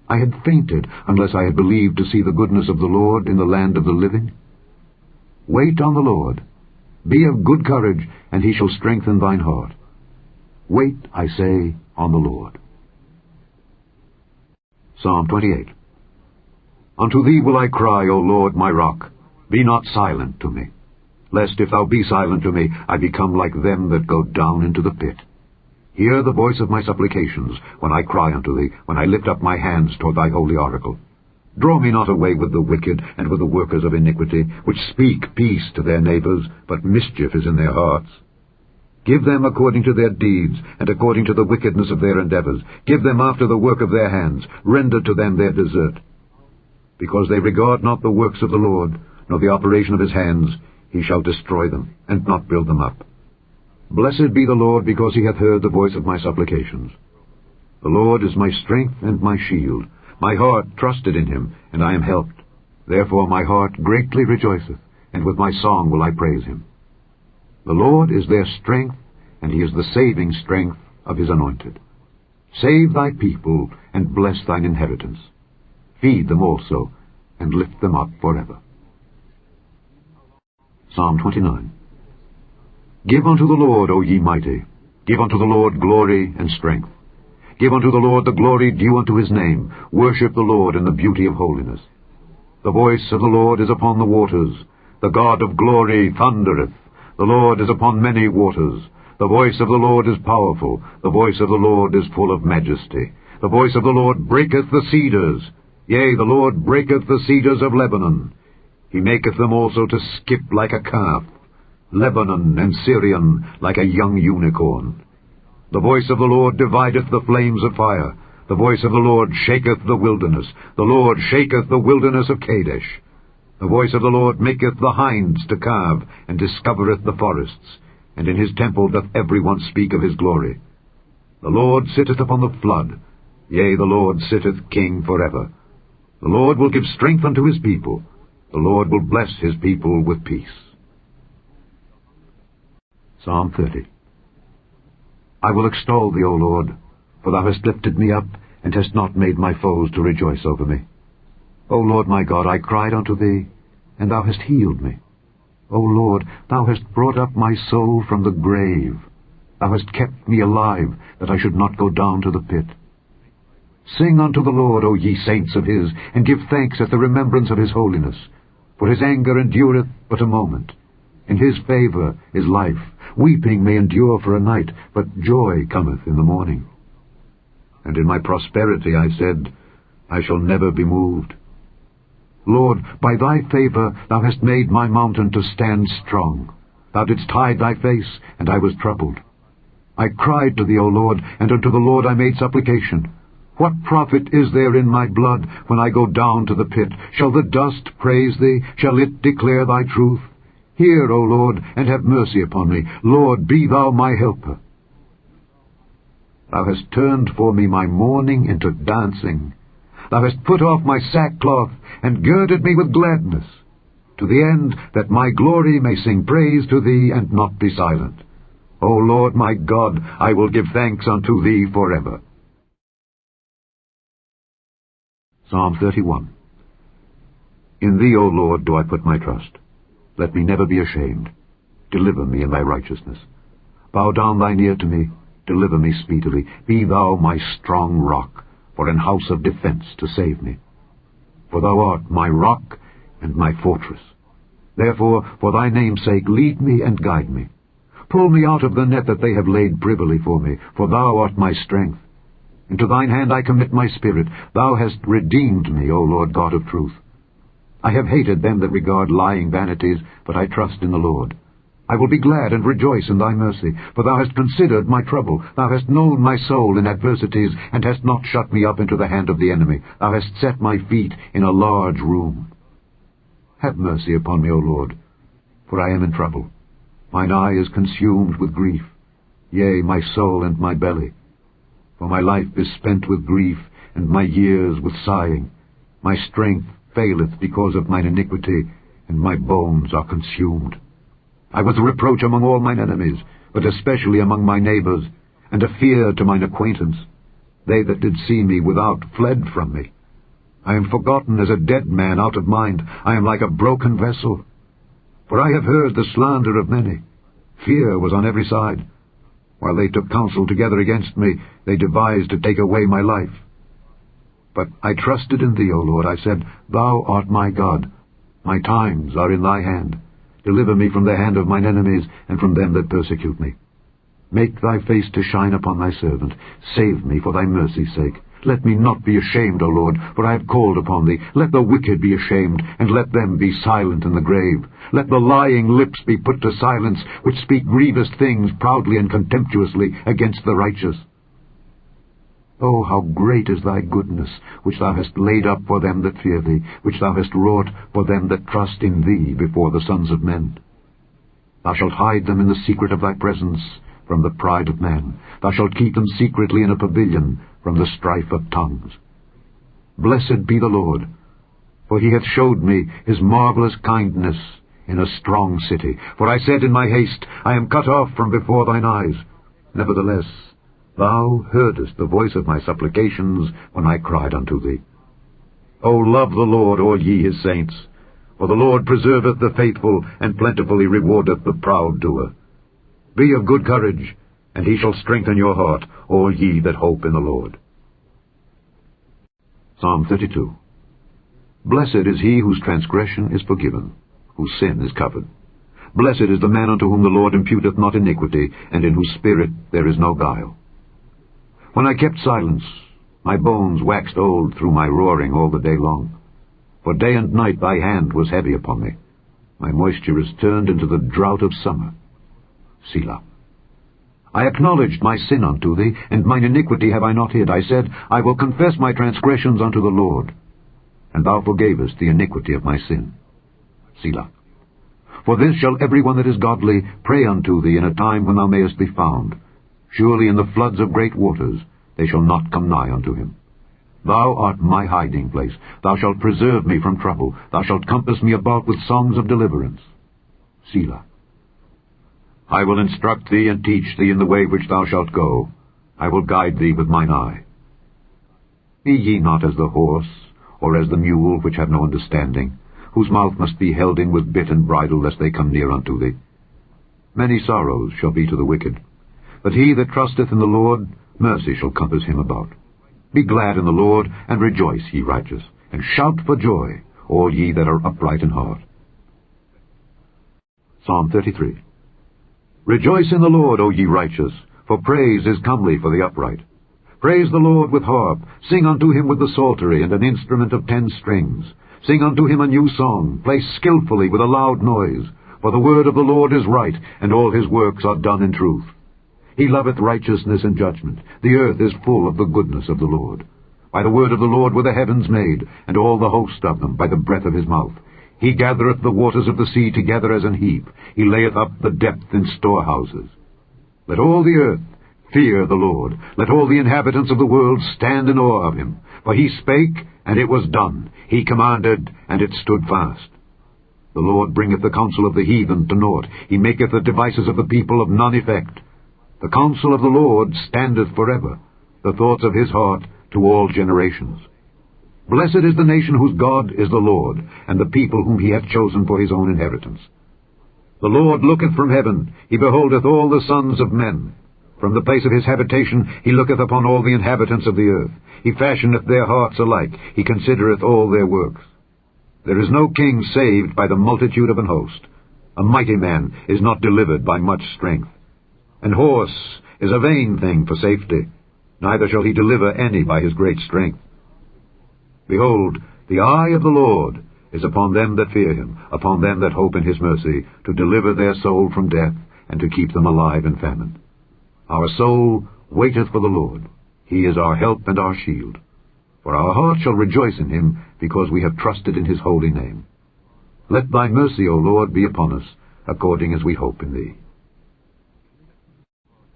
S1: I had fainted, unless I had believed to see the goodness of the Lord in the land of the living. Wait on the Lord. Be of good courage, and he shall strengthen thine heart. Wait, I say, on the Lord. Psalm 28. Unto thee will I cry, O Lord, my rock. Be not silent to me, lest if thou be silent to me, I become like them that go down into the pit. Hear the voice of my supplications, when I cry unto thee, when I lift up my hands toward thy holy oracle. Draw me not away with the wicked, and with the workers of iniquity, which speak peace to their neighbors, but mischief is in their hearts. Give them according to their deeds, and according to the wickedness of their endeavors. Give them after the work of their hands. Render to them their desert. Because they regard not the works of the Lord, nor the operation of his hands, he shall destroy them, and not build them up. Blessed be the Lord, because he hath heard the voice of my supplications. The Lord is my strength and my shield. My heart trusted in him, and I am helped. Therefore my heart greatly rejoiceth, and with my song will I praise him. The Lord is their strength, and he is the saving strength of his anointed. Save thy people, and bless thine inheritance. Feed them also, and lift them up forever. Psalm 29. Give unto the Lord, O ye mighty. Give unto the Lord glory and strength. Give unto the Lord the glory due unto his name. Worship the Lord in the beauty of holiness. The voice of the Lord is upon the waters. The God of glory thundereth. The Lord is upon many waters. The voice of the Lord is powerful. The voice of the Lord is full of majesty. The voice of the Lord breaketh the cedars. Yea, the Lord breaketh the cedars of Lebanon. He maketh them also to skip like a calf, Lebanon and Syrian like a young unicorn. The voice of the Lord divideth the flames of fire. The voice of the Lord shaketh the wilderness. The Lord shaketh the wilderness of Kadesh. The voice of the Lord maketh the hinds to calve, and discovereth the forests. And in his temple doth every one speak of his glory. The Lord sitteth upon the flood. Yea, the Lord sitteth king forever. The Lord will give strength unto his people. The Lord will bless his people with peace. Psalm 30. I will extol thee, O Lord, for thou hast lifted me up, and hast not made my foes to rejoice over me. O Lord my God, I cried unto thee, and thou hast healed me. O Lord, thou hast brought up my soul from the grave. Thou hast kept me alive, that I should not go down to the pit. Sing unto the Lord, O ye saints of his, and give thanks at the remembrance of his holiness. For his anger endureth but a moment. In his favour is life. Weeping may endure for a night, but joy cometh in the morning. And in my prosperity I said, I shall never be moved. Lord, by thy favour thou hast made my mountain to stand strong. Thou didst hide thy face, and I was troubled. I cried to thee, O Lord, and unto the Lord I made supplication. What profit is there in my blood when I go down to the pit? Shall the dust praise thee? Shall it declare thy truth? Hear, O Lord, and have mercy upon me. Lord, be thou my helper. Thou hast turned for me my mourning into dancing. Thou hast put off my sackcloth, and girded me with gladness, to the end that my glory may sing praise to thee, and not be silent. O Lord my God, I will give thanks unto thee forever. Psalm 31. In thee, O Lord, do I put my trust. Let me never be ashamed. Deliver me in thy righteousness. Bow down thine ear to me. Deliver me speedily. Be thou my strong rock, for an house of defense to save me. For thou art my rock and my fortress. Therefore, for thy name's sake, lead me and guide me. Pull me out of the net that they have laid privily for me, for thou art my strength. Into thine hand I commit my spirit. Thou hast redeemed me, O Lord God of truth. I have hated them that regard lying vanities, but I trust in the Lord. I will be glad and rejoice in thy mercy, for thou hast considered my trouble. Thou hast known my soul in adversities, and hast not shut me up into the hand of the enemy. Thou hast set my feet in a large room. Have mercy upon me, O Lord, for I am in trouble. Mine eye is consumed with grief, yea, my soul and my belly. For my life is spent with grief, and my years with sighing. My strength faileth because of mine iniquity, and my bones are consumed. I was a reproach among all mine enemies, but especially among my neighbours, and a fear to mine acquaintance. They that did see me without fled from me. I am forgotten as a dead man out of mind. I am like a broken vessel. For I have heard the slander of many. Fear was on every side. While they took counsel together against me, they devised to take away my life. But I trusted in thee, O Lord. I said, Thou art my God. My times are in thy hand. Deliver me from the hand of mine enemies, and from them that persecute me. Make thy face to shine upon thy servant. Save me for thy mercy's sake. Let me not be ashamed, O Lord, for I have called upon thee. Let the wicked be ashamed, and let them be silent in the grave. Let the lying lips be put to silence, which speak grievous things proudly and contemptuously against the righteous. Oh, how great is thy goodness, which thou hast laid up for them that fear thee, which thou hast wrought for them that trust in thee before the sons of men. Thou shalt hide them in the secret of thy presence from the pride of man. Thou shalt keep them secretly in a pavilion from the strife of tongues. Blessed be the Lord, for he hath showed me his marvelous kindness in a strong city. For I said in my haste, I am cut off from before thine eyes. Nevertheless, thou heardest the voice of my supplications when I cried unto thee. O love the Lord, all ye his saints, for the Lord preserveth the faithful, and plentifully rewardeth the proud doer. Be of good courage, and he shall strengthen your heart, all ye that hope in the Lord. Psalm 32. Blessed is he whose transgression is forgiven, whose sin is covered. Blessed is the man unto whom the Lord imputeth not iniquity, and in whose spirit there is no guile. When I kept silence, my bones waxed old through my roaring all the day long. For day and night thy hand was heavy upon me. My moisture is turned into the drought of summer. Selah. I acknowledged my sin unto thee, and mine iniquity have I not hid. I said, I will confess my transgressions unto the Lord. And thou forgavest the iniquity of my sin. Selah. For this shall every one that is godly pray unto thee in a time when thou mayest be found. Surely in the floods of great waters they shall not come nigh unto him. Thou art my hiding place. Thou shalt preserve me from trouble. Thou shalt compass me about with songs of deliverance. Selah. I will instruct thee and teach thee in the way which thou shalt go. I will guide thee with mine eye. Be ye not as the horse, or as the mule which have no understanding, whose mouth must be held in with bit and bridle, lest they come near unto thee. Many sorrows shall be to the wicked, but he that trusteth in the Lord, mercy shall compass him about. Be glad in the Lord, and rejoice, ye righteous, and shout for joy, all ye that are upright in heart. Psalm 33. Rejoice in the Lord, O ye righteous, for praise is comely for the upright. Praise the Lord with harp, sing unto him with the psaltery and an instrument of 10 strings. Sing unto him a new song, play skillfully with a loud noise. For the word of the Lord is right, and all his works are done in truth. He loveth righteousness and judgment. The earth is full of the goodness of the Lord. By the word of the Lord were the heavens made, and all the host of them by the breath of his mouth. He gathereth the waters of the sea together as an heap. He layeth up the depth in storehouses. Let all the earth fear the Lord. Let all the inhabitants of the world stand in awe of him. For he spake, and it was done. He commanded, and it stood fast. The Lord bringeth the counsel of the heathen to naught. He maketh the devices of the people of none effect. The counsel of the Lord standeth forever, the thoughts of his heart to all generations. Blessed is the nation whose God is the Lord, and the people whom he hath chosen for his own inheritance. The Lord looketh from heaven, he beholdeth all the sons of men. From the place of his habitation he looketh upon all the inhabitants of the earth. He fashioneth their hearts alike, he considereth all their works. There is no king saved by the multitude of an host. A mighty man is not delivered by much strength. An horse is a vain thing for safety, neither shall he deliver any by his great strength. Behold, the eye of the Lord is upon them that fear him, upon them that hope in his mercy, to deliver their soul from death, and to keep them alive in famine. Our soul waiteth for the Lord. He is our help and our shield. For our heart shall rejoice in him, because we have trusted in his holy name. Let thy mercy, O Lord, be upon us, according as we hope in thee.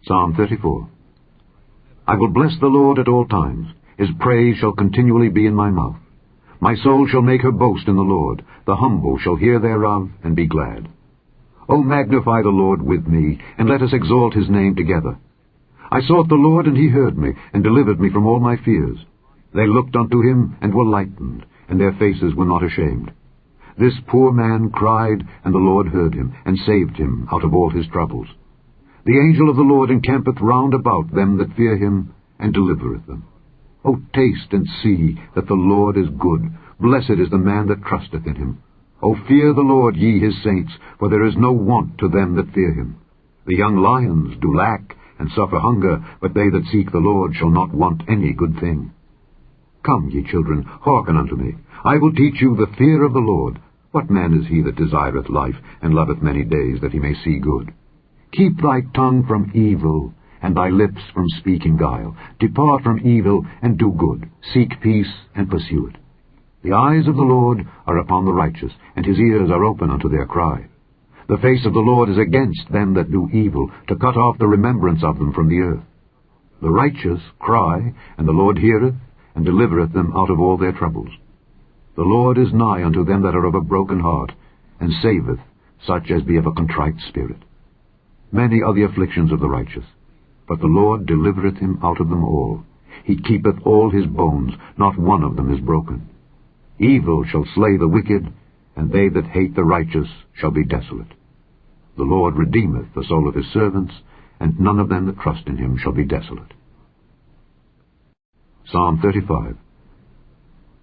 S1: Psalm 34. I will bless the Lord at all times. His praise shall continually be in my mouth. My soul shall make her boast in the Lord. The humble shall hear thereof, and be glad. O magnify the Lord with me, and let us exalt his name together. I sought the Lord, and he heard me, and delivered me from all my fears. They looked unto him, and were lightened, and their faces were not ashamed. This poor man cried, and the Lord heard him, and saved him out of all his troubles. The angel of the Lord encampeth round about them that fear him, and delivereth them. O taste and see that the Lord is good. Blessed is the man that trusteth in him. O fear the Lord, ye his saints, for there is no want to them that fear him. The young lions do lack, and suffer hunger, but they that seek the Lord shall not want any good thing. Come, ye children, hearken unto me. I will teach you the fear of the Lord. What man is he that desireth life, and loveth many days, that he may see good? Keep thy tongue from evil, and thy lips from speaking guile. Depart from evil, and do good. Seek peace, and pursue it. The eyes of the Lord are upon the righteous, and his ears are open unto their cry. The face of the Lord is against them that do evil, to cut off the remembrance of them from the earth. The righteous cry, and the Lord heareth, and delivereth them out of all their troubles. The Lord is nigh unto them that are of a broken heart, and saveth such as be of a contrite spirit. Many are the afflictions of the righteous, but the Lord delivereth him out of them all. He keepeth all his bones, not one of them is broken. Evil shall slay the wicked, and they that hate the righteous shall be desolate. The Lord redeemeth the soul of his servants, and none of them that trust in him shall be desolate. Psalm 35.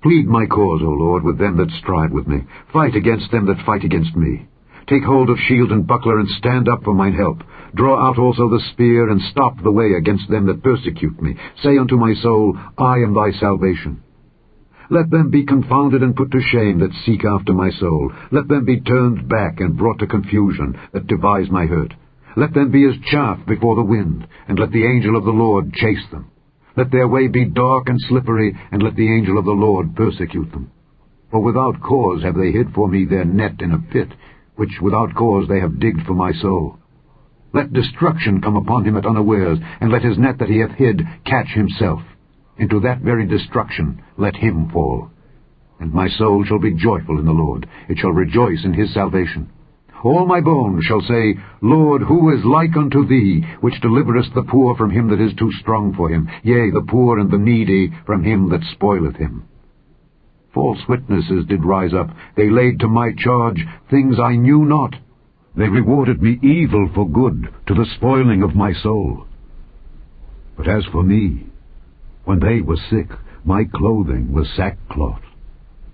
S1: Plead my cause, O Lord, with them that strive with me. Fight against them that fight against me. Take hold of shield and buckler, and stand up for mine help. Draw out also the spear, and stop the way against them that persecute me. Say unto my soul, I am thy salvation. Let them be confounded and put to shame that seek after my soul. Let them be turned back and brought to confusion that devise my hurt. Let them be as chaff before the wind, and let the angel of the Lord chase them. Let their way be dark and slippery, and let the angel of the Lord persecute them. For without cause have they hid for me their net in a pit, which without cause they have digged for my soul. Let destruction come upon him at unawares, and let his net that he hath hid catch himself. Into that very destruction let him fall. And my soul shall be joyful in the Lord. It shall rejoice in his salvation. All my bones shall say, Lord, who is like unto thee, which deliverest the poor from him that is too strong for him, yea, the poor and the needy from him that spoileth him? False witnesses did rise up. They laid to my charge things I knew not. They rewarded me evil for good, to the spoiling of my soul. But as for me, when they were sick, my clothing was sackcloth.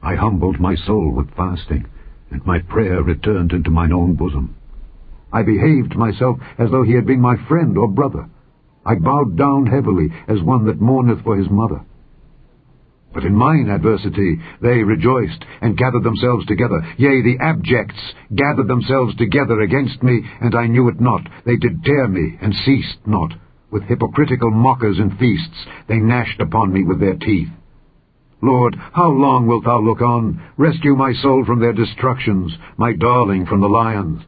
S1: I humbled my soul with fasting, and my prayer returned into mine own bosom. I behaved myself as though he had been my friend or brother. I bowed down heavily, as one that mourneth for his mother. But in mine adversity they rejoiced, and gathered themselves together. Yea, the abjects gathered themselves together against me, and I knew it not. They did tear me, and ceased not. With hypocritical mockers and feasts they gnashed upon me with their teeth. Lord, how long wilt thou look on? Rescue my soul from their destructions, my darling from the lions.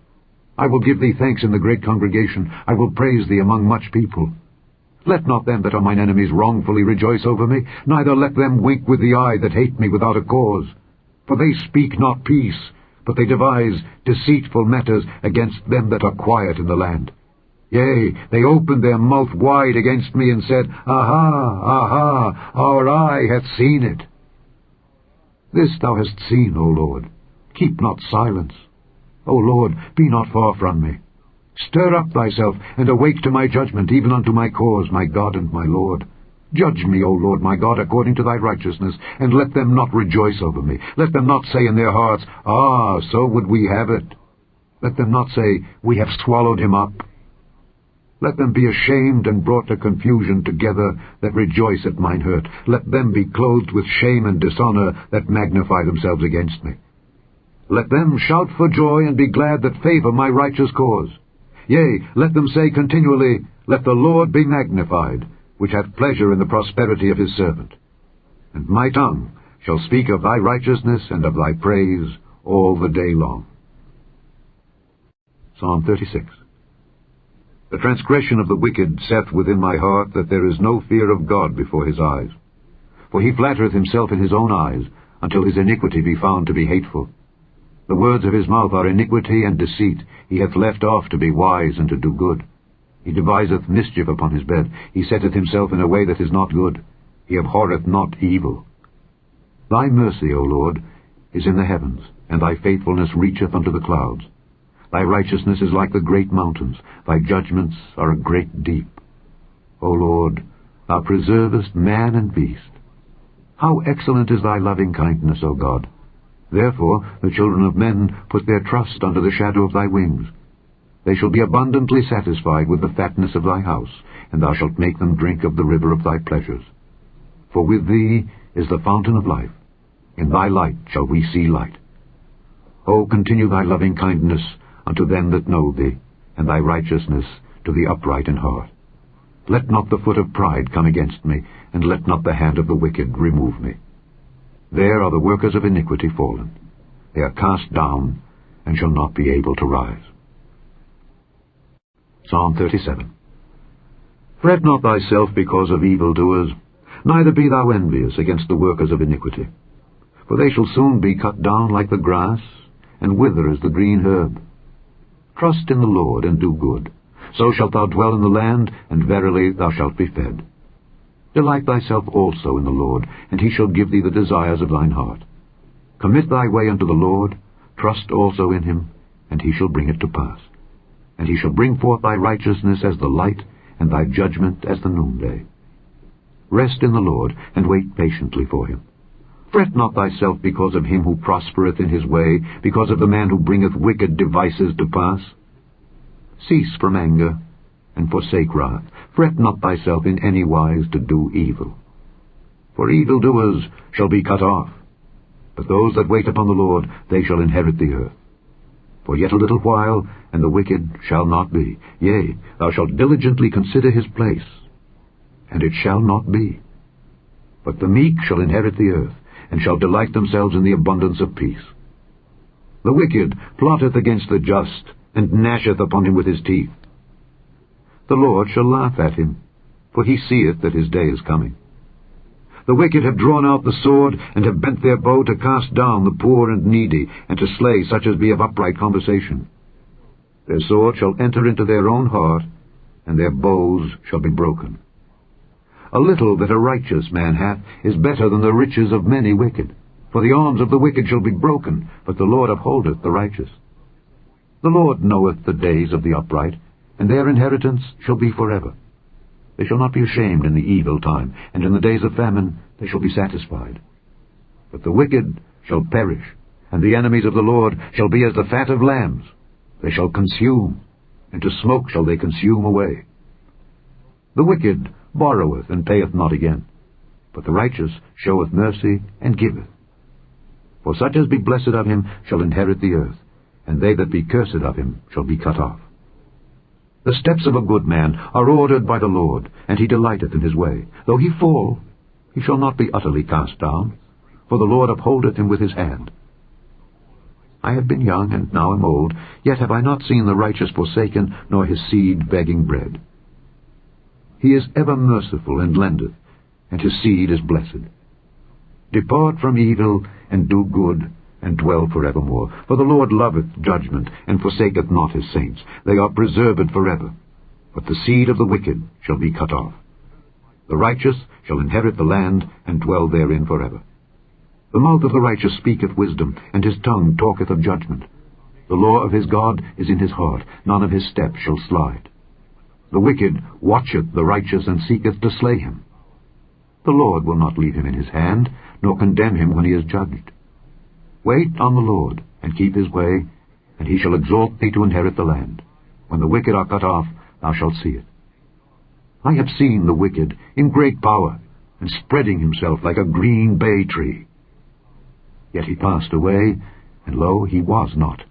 S1: I will give thee thanks in the great congregation. I will praise thee among much people. Let not them that are mine enemies wrongfully rejoice over me, neither let them wink with the eye that hate me without a cause. For they speak not peace, but they devise deceitful matters against them that are quiet in the land. Yea, they opened their mouth wide against me, and said, Aha, aha, our eye hath seen it. This thou hast seen, O Lord. Keep not silence. O Lord, be not far from me. Stir up thyself, and awake to my judgment, even unto my cause, my God and my Lord. Judge me, O Lord my God, according to thy righteousness, and let them not rejoice over me. Let them not say in their hearts, Ah, so would we have it. Let them not say, We have swallowed him up. Let them be ashamed and brought to confusion together that rejoice at mine hurt. Let them be clothed with shame and dishonor that magnify themselves against me. Let them shout for joy and be glad that favor my righteous cause. Yea, let them say continually, Let the Lord be magnified, which hath pleasure in the prosperity of his servant. And my tongue shall speak of thy righteousness and of thy praise all the day long. Psalm 36. The transgression of the wicked saith within my heart that there is no fear of God before his eyes. For he flattereth himself in his own eyes, until his iniquity be found to be hateful. The words of his mouth are iniquity and deceit. He hath left off to be wise and to do good. He deviseth mischief upon his bed. He setteth himself in a way that is not good. He abhorreth not evil. Thy mercy, O Lord, is in the heavens, and thy faithfulness reacheth unto the clouds. Thy righteousness is like the great mountains. Thy judgments are a great deep. O Lord, thou preservest man and beast. How excellent is thy loving kindness, O God! Therefore the children of men put their trust under the shadow of thy wings. They shall be abundantly satisfied with the fatness of thy house, and thou shalt make them drink of the river of thy pleasures. For with thee is the fountain of life. In thy light shall we see light. O continue thy loving kindness unto them that know thee, and thy righteousness to the upright in heart. Let not the foot of pride come against me, and let not the hand of the wicked remove me. There are the workers of iniquity fallen. They are cast down, and shall not be able to rise. Psalm 37. Fret not thyself because of evildoers, neither be thou envious against the workers of iniquity. For they shall soon be cut down like the grass, and wither as the green herb. Trust in the Lord, and do good. So shalt thou dwell in the land, and verily thou shalt be fed. Delight thyself also in the Lord, and he shall give thee the desires of thine heart. Commit thy way unto the Lord, trust also in him, and he shall bring it to pass. And he shall bring forth thy righteousness as the light, and thy judgment as the noonday. Rest in the Lord, and wait patiently for him. Fret not thyself because of him who prospereth in his way, because of the man who bringeth wicked devices to pass. Cease from anger, and forsake wrath. Fret not thyself in any wise to do evil. For evildoers shall be cut off, but those that wait upon the Lord, they shall inherit the earth. For yet a little while, and the wicked shall not be. Yea, thou shalt diligently consider his place, and it shall not be. But the meek shall inherit the earth, and shall delight themselves in the abundance of peace. The wicked plotteth against the just, and gnasheth upon him with his teeth. The Lord shall laugh at him, for he seeth that his day is coming. The wicked have drawn out the sword, and have bent their bow to cast down the poor and needy, and to slay such as be of upright conversation. Their sword shall enter into their own heart, and their bows shall be broken. A little that a righteous man hath is better than the riches of many wicked. For the arms of the wicked shall be broken, but the Lord upholdeth the righteous. The Lord knoweth the days of the upright, and their inheritance shall be forever. They shall not be ashamed in the evil time, and in the days of famine they shall be satisfied. But the wicked shall perish, and the enemies of the Lord shall be as the fat of lambs. They shall consume, and to smoke shall they consume away. The wicked borroweth and payeth not again, but the righteous showeth mercy and giveth. For such as be blessed of him shall inherit the earth, and they that be cursed of him shall be cut off. The steps of a good man are ordered by the Lord, and he delighteth in his way. Though he fall, he shall not be utterly cast down, for the Lord upholdeth him with his hand. I have been young, and now am old, yet have I not seen the righteous forsaken, nor his seed begging bread. He is ever merciful, and lendeth, and his seed is blessed. Depart from evil, and do good, and dwell forevermore. For the Lord loveth judgment, and forsaketh not his saints. They are preserved forever. But the seed of the wicked shall be cut off. The righteous shall inherit the land, and dwell therein forever. The mouth of the righteous speaketh wisdom, and his tongue talketh of judgment. The law of his God is in his heart, none of his steps shall slide. The wicked watcheth the righteous, and seeketh to slay him. The Lord will not leave him in his hand, nor condemn him when he is judged. Wait on the Lord, and keep his way, and he shall exalt thee to inherit the land. When the wicked are cut off, thou shalt see it. I have seen the wicked in great power, and spreading himself like a green bay tree. Yet he passed away, and lo, he was not.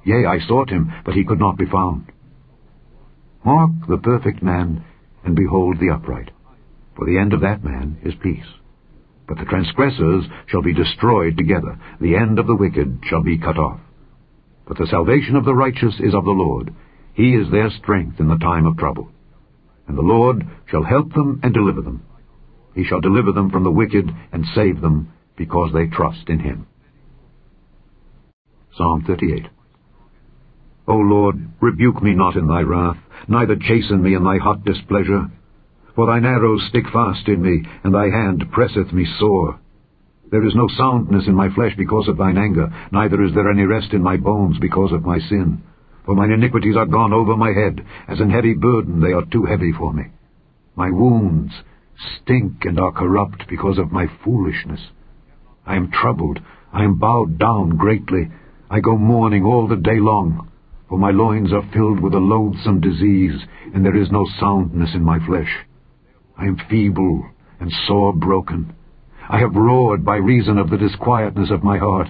S1: Yea, I sought him, but he could not be found. Mark the perfect man, and behold the upright, for the end of that man is peace. But the transgressors shall be destroyed together. The end of the wicked shall be cut off. But the salvation of the righteous is of the Lord. He is their strength in the time of trouble. And the Lord shall help them and deliver them. He shall deliver them from the wicked and save them, because they trust in him. Psalm 38. O Lord, rebuke me not in thy wrath, neither chasten me in thy hot displeasure. For thine arrows stick fast in me, and thy hand presseth me sore. There is no soundness in my flesh because of thine anger, neither is there any rest in my bones because of my sin. For mine iniquities are gone over my head, as an heavy burden they are too heavy for me. My wounds stink and are corrupt because of my foolishness. I am troubled, I am bowed down greatly. I go mourning all the day long, for my loins are filled with a loathsome disease, and there is no soundness in my flesh. I am feeble and sore broken. I have roared by reason of the disquietness of my heart.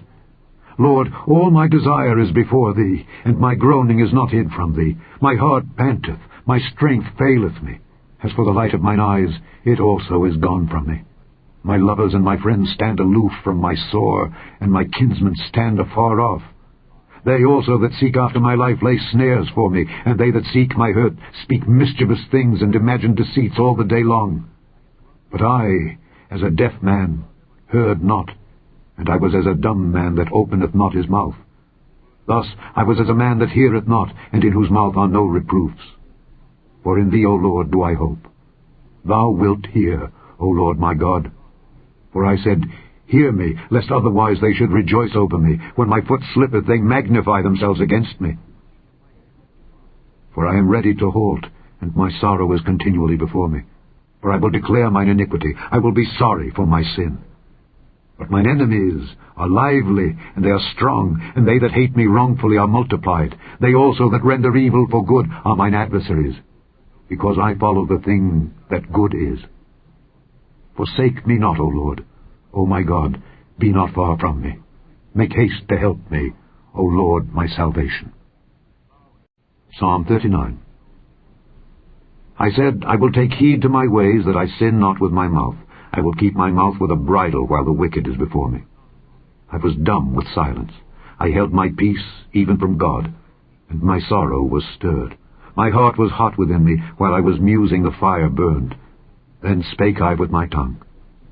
S1: Lord, all my desire is before thee, and my groaning is not hid from thee. My heart panteth, my strength faileth me. As for the light of mine eyes, it also is gone from me. My lovers and my friends stand aloof from my sore, and my kinsmen stand afar off. They also that seek after my life lay snares for me, and they that seek my hurt speak mischievous things and imagine deceits all the day long. But I, as a deaf man, heard not, and I was as a dumb man that openeth not his mouth. Thus I was as a man that heareth not, and in whose mouth are no reproofs. For in thee, O Lord, do I hope. Thou wilt hear, O Lord my God. For I said, Hear me, lest otherwise they should rejoice over me. When my foot slippeth, they magnify themselves against me. For I am ready to halt, and my sorrow is continually before me. For I will declare mine iniquity, I will be sorry for my sin. But mine enemies are lively, and they are strong, and they that hate me wrongfully are multiplied. They also that render evil for good are mine adversaries, because I follow the thing that good is. Forsake me not, O Lord. O my God, be not far from me. Make haste to help me, O Lord, my salvation. Psalm 39. I said, I will take heed to my ways, that I sin not with my mouth. I will keep my mouth with a bridle while the wicked is before me. I was dumb with silence. I held my peace even from God, and my sorrow was stirred. My heart was hot within me, while I was musing the fire burned. Then spake I with my tongue,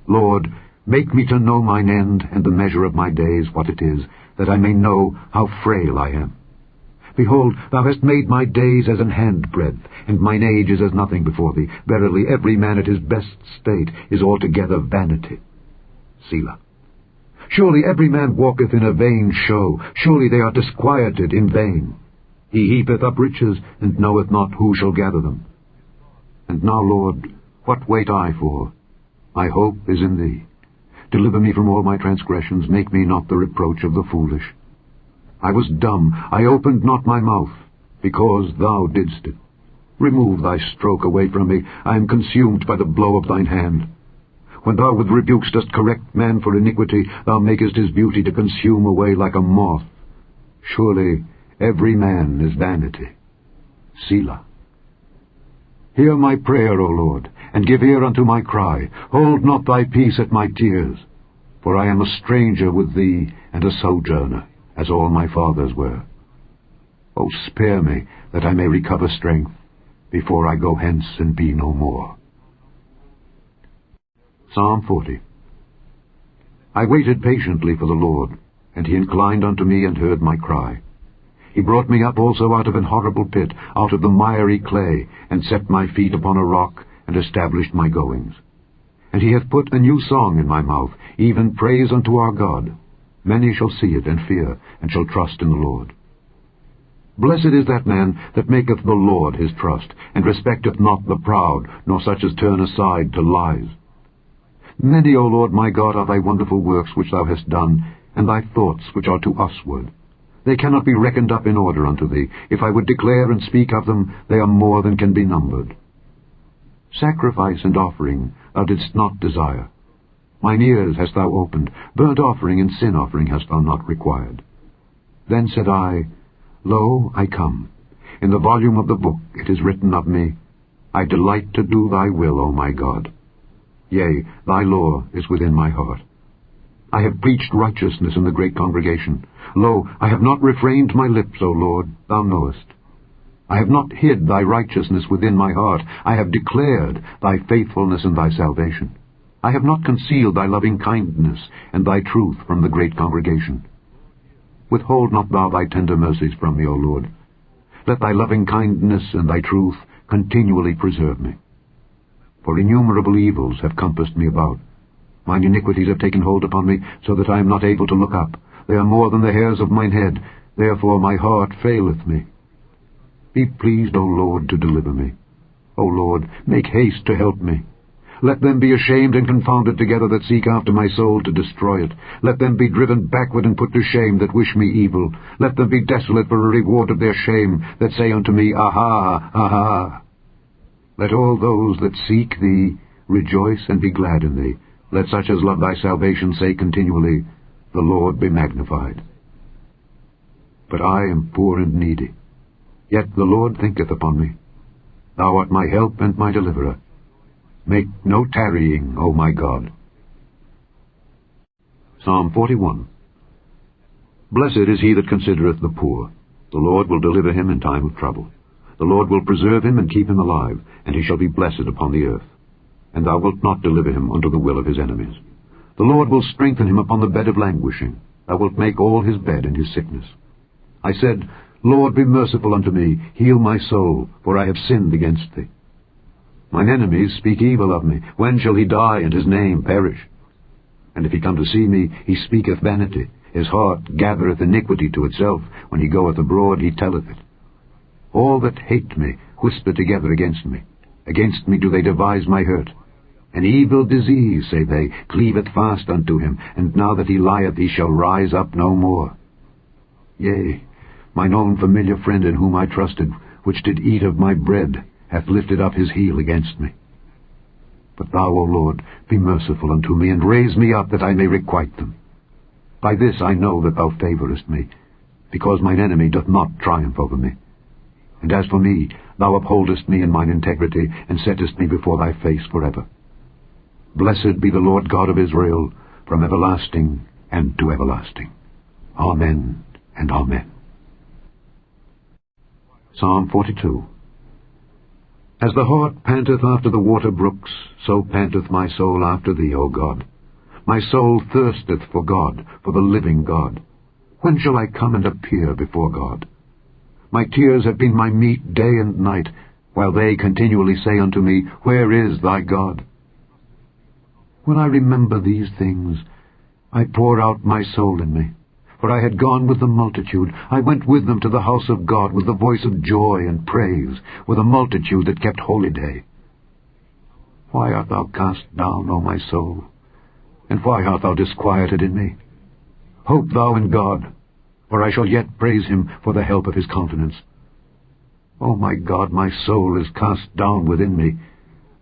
S1: Lord, make me to know mine end, and the measure of my days, what it is, that I may know how frail I am. Behold, thou hast made my days as an handbreadth, and mine age is as nothing before thee. Verily, every man at his best state is altogether vanity. Selah. Surely every man walketh in a vain show. Surely they are disquieted in vain. He heapeth up riches, and knoweth not who shall gather them. And now, Lord, what wait I for? My hope is in thee. Deliver me from all my transgressions. Make me not the reproach of the foolish. I was dumb, I opened not my mouth, because thou didst it. Remove thy stroke away from me. I am consumed by the blow of thine hand. When thou with rebukes dost correct man for iniquity, thou makest his beauty to consume away like a moth. Surely every man is vanity. Selah. Hear my prayer, O Lord, and give ear unto my cry. Hold not thy peace at my tears. For I am a stranger with thee, and a sojourner, as all my fathers were. O spare me, that I may recover strength, before I go hence and be no more. Psalm 40. I waited patiently for the Lord, and he inclined unto me and heard my cry. He brought me up also out of an horrible pit, out of the miry clay, and set my feet upon a rock, and established my goings. And he hath put a new song in my mouth, even praise unto our God. Many shall see it and fear, and shall trust in the Lord. Blessed is that man that maketh the Lord his trust, and respecteth not the proud, nor such as turn aside to lies. Many, O Lord my God, are thy wonderful works which thou hast done, and thy thoughts which are to usward. They cannot be reckoned up in order unto thee. If I would declare and speak of them, they are more than can be numbered. Sacrifice and offering thou didst not desire. Mine ears hast thou opened. Burnt offering and sin offering hast thou not required. Then said I, Lo, I come. In the volume of the book it is written of me, I delight to do thy will, O my God. Yea, thy law is within my heart. I have preached righteousness in the great congregation. Lo, I have not refrained my lips, O Lord, thou knowest. I have not hid thy righteousness within my heart. I have declared thy faithfulness and thy salvation. I have not concealed thy loving kindness and thy truth from the great congregation. Withhold not thou thy tender mercies from me, O Lord. Let thy loving kindness and thy truth continually preserve me. For innumerable evils have compassed me about. Mine iniquities have taken hold upon me, so that I am not able to look up. They are more than the hairs of mine head. Therefore my heart faileth me. Be pleased, O Lord, to deliver me. O Lord, make haste to help me. Let them be ashamed and confounded together that seek after my soul to destroy it. Let them be driven backward and put to shame that wish me evil. Let them be desolate for a reward of their shame, that say unto me, Aha, aha. Let all those that seek thee rejoice and be glad in thee. Let such as love thy salvation say continually, The Lord be magnified. But I am poor and needy, yet the Lord thinketh upon me. Thou art my help and my deliverer. Make no tarrying, O my God. Psalm 41. Blessed is he that considereth the poor. The Lord will deliver him in time of trouble. The Lord will preserve him and keep him alive, and he shall be blessed upon the earth. And thou wilt not deliver him unto the will of his enemies. The Lord will strengthen him upon the bed of languishing. Thou wilt make all his bed in his sickness. I said, Lord, be merciful unto me, heal my soul, for I have sinned against thee. Mine enemies speak evil of me. When shall he die, and his name perish? And if he come to see me, he speaketh vanity. His heart gathereth iniquity to itself. When he goeth abroad, he telleth it. All that hate me whisper together against me. Against me do they devise my hurt. An evil disease, say they, cleaveth fast unto him, and now that he lieth he shall rise up no more. Yea, mine own familiar friend in whom I trusted, which did eat of my bread, hath lifted up his heel against me. But thou, O Lord, be merciful unto me, and raise me up that I may requite them. By this I know that thou favourest me, because mine enemy doth not triumph over me. And as for me, thou upholdest me in mine integrity, and settest me before thy face forever. Blessed be the Lord God of Israel, from everlasting and to everlasting. Amen and Amen. Psalm 42. As the hart panteth after the water brooks, so panteth my soul after thee, O God. My soul thirsteth for God, for the living God. When shall I come and appear before God? My tears have been my meat day and night, while they continually say unto me, Where is thy God? When I remember these things, I pour out my soul in me. For I had gone with the multitude. I went with them to the house of God with the voice of joy and praise, with a multitude that kept holy day. Why art thou cast down, O my soul? And why art thou disquieted in me? Hope thou in God, for I shall yet praise him for the help of his countenance. O my God, my soul is cast down within me.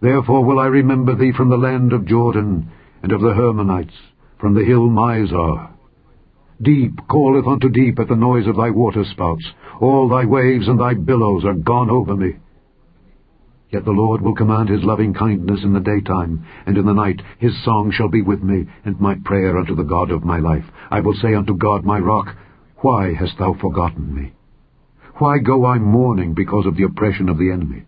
S1: Therefore will I remember thee from the land of Jordan, and of the Hermonites, from the hill Mizar. Deep calleth unto deep at the noise of thy waterspouts. All thy waves and thy billows are gone over me. Yet the Lord will command his loving kindness in the daytime, and in the night his song shall be with me, and my prayer unto the God of my life. I will say unto God my rock, Why hast thou forgotten me? Why go I mourning because of the oppression of the enemy?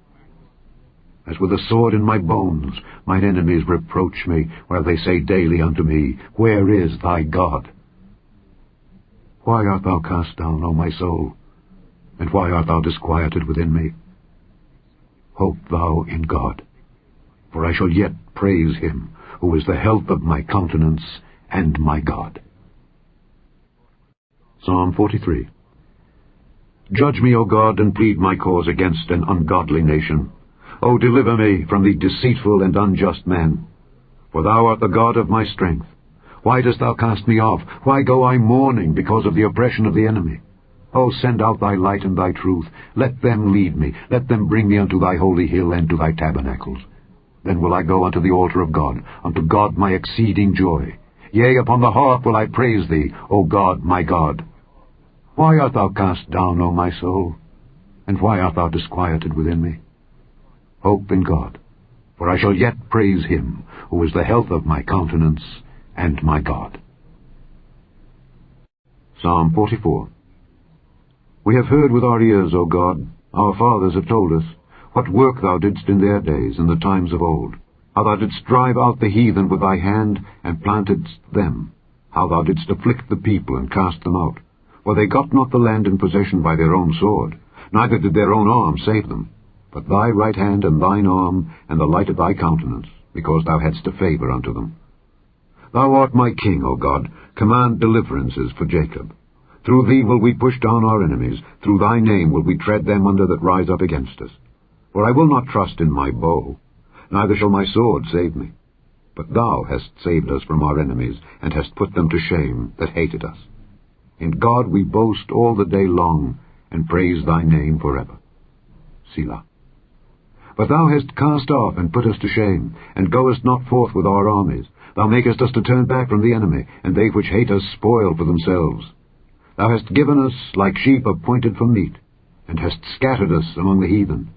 S1: As with a sword in my bones, mine enemies reproach me, while they say daily unto me, Where is thy God? Why art thou cast down, O my soul? And why art thou disquieted within me? Hope thou in God, for I shall yet praise him, who is the health of my countenance and my God. Psalm 43. Judge me, O God, and plead my cause against an ungodly nation. O deliver me from the deceitful and unjust man. For thou art the God of my strength. Why dost thou cast me off? Why go I mourning because of the oppression of the enemy? O send out thy light and thy truth. Let them lead me. Let them bring me unto thy holy hill and to thy tabernacles. Then will I go unto the altar of God, unto God my exceeding joy. Yea, upon the harp will I praise thee, O God, my God. Why art thou cast down, O my soul? And why art thou disquieted within me? Hope in God, for I shall yet praise him, who is the health of my countenance and my God. Psalm 44. We have heard with our ears, O God, our fathers have told us, what work thou didst in their days, in the times of old, how thou didst drive out the heathen with thy hand, and plantedst them, how thou didst afflict the people, and cast them out. For they got not the land in possession by their own sword, neither did their own arm save them, but thy right hand and thine arm, and the light of thy countenance, because thou hadst a favour unto them. Thou art my king, O God, command deliverances for Jacob. Through thee will we push down our enemies, through thy name will we tread them under that rise up against us. For I will not trust in my bow, neither shall my sword save me. But thou hast saved us from our enemies, and hast put them to shame that hated us. In God we boast all the day long, and praise thy name forever. Selah. But thou hast cast off and put us to shame, and goest not forth with our armies. Thou makest us to turn back from the enemy, and they which hate us spoil for themselves. Thou hast given us like sheep appointed for meat, and hast scattered us among the heathen.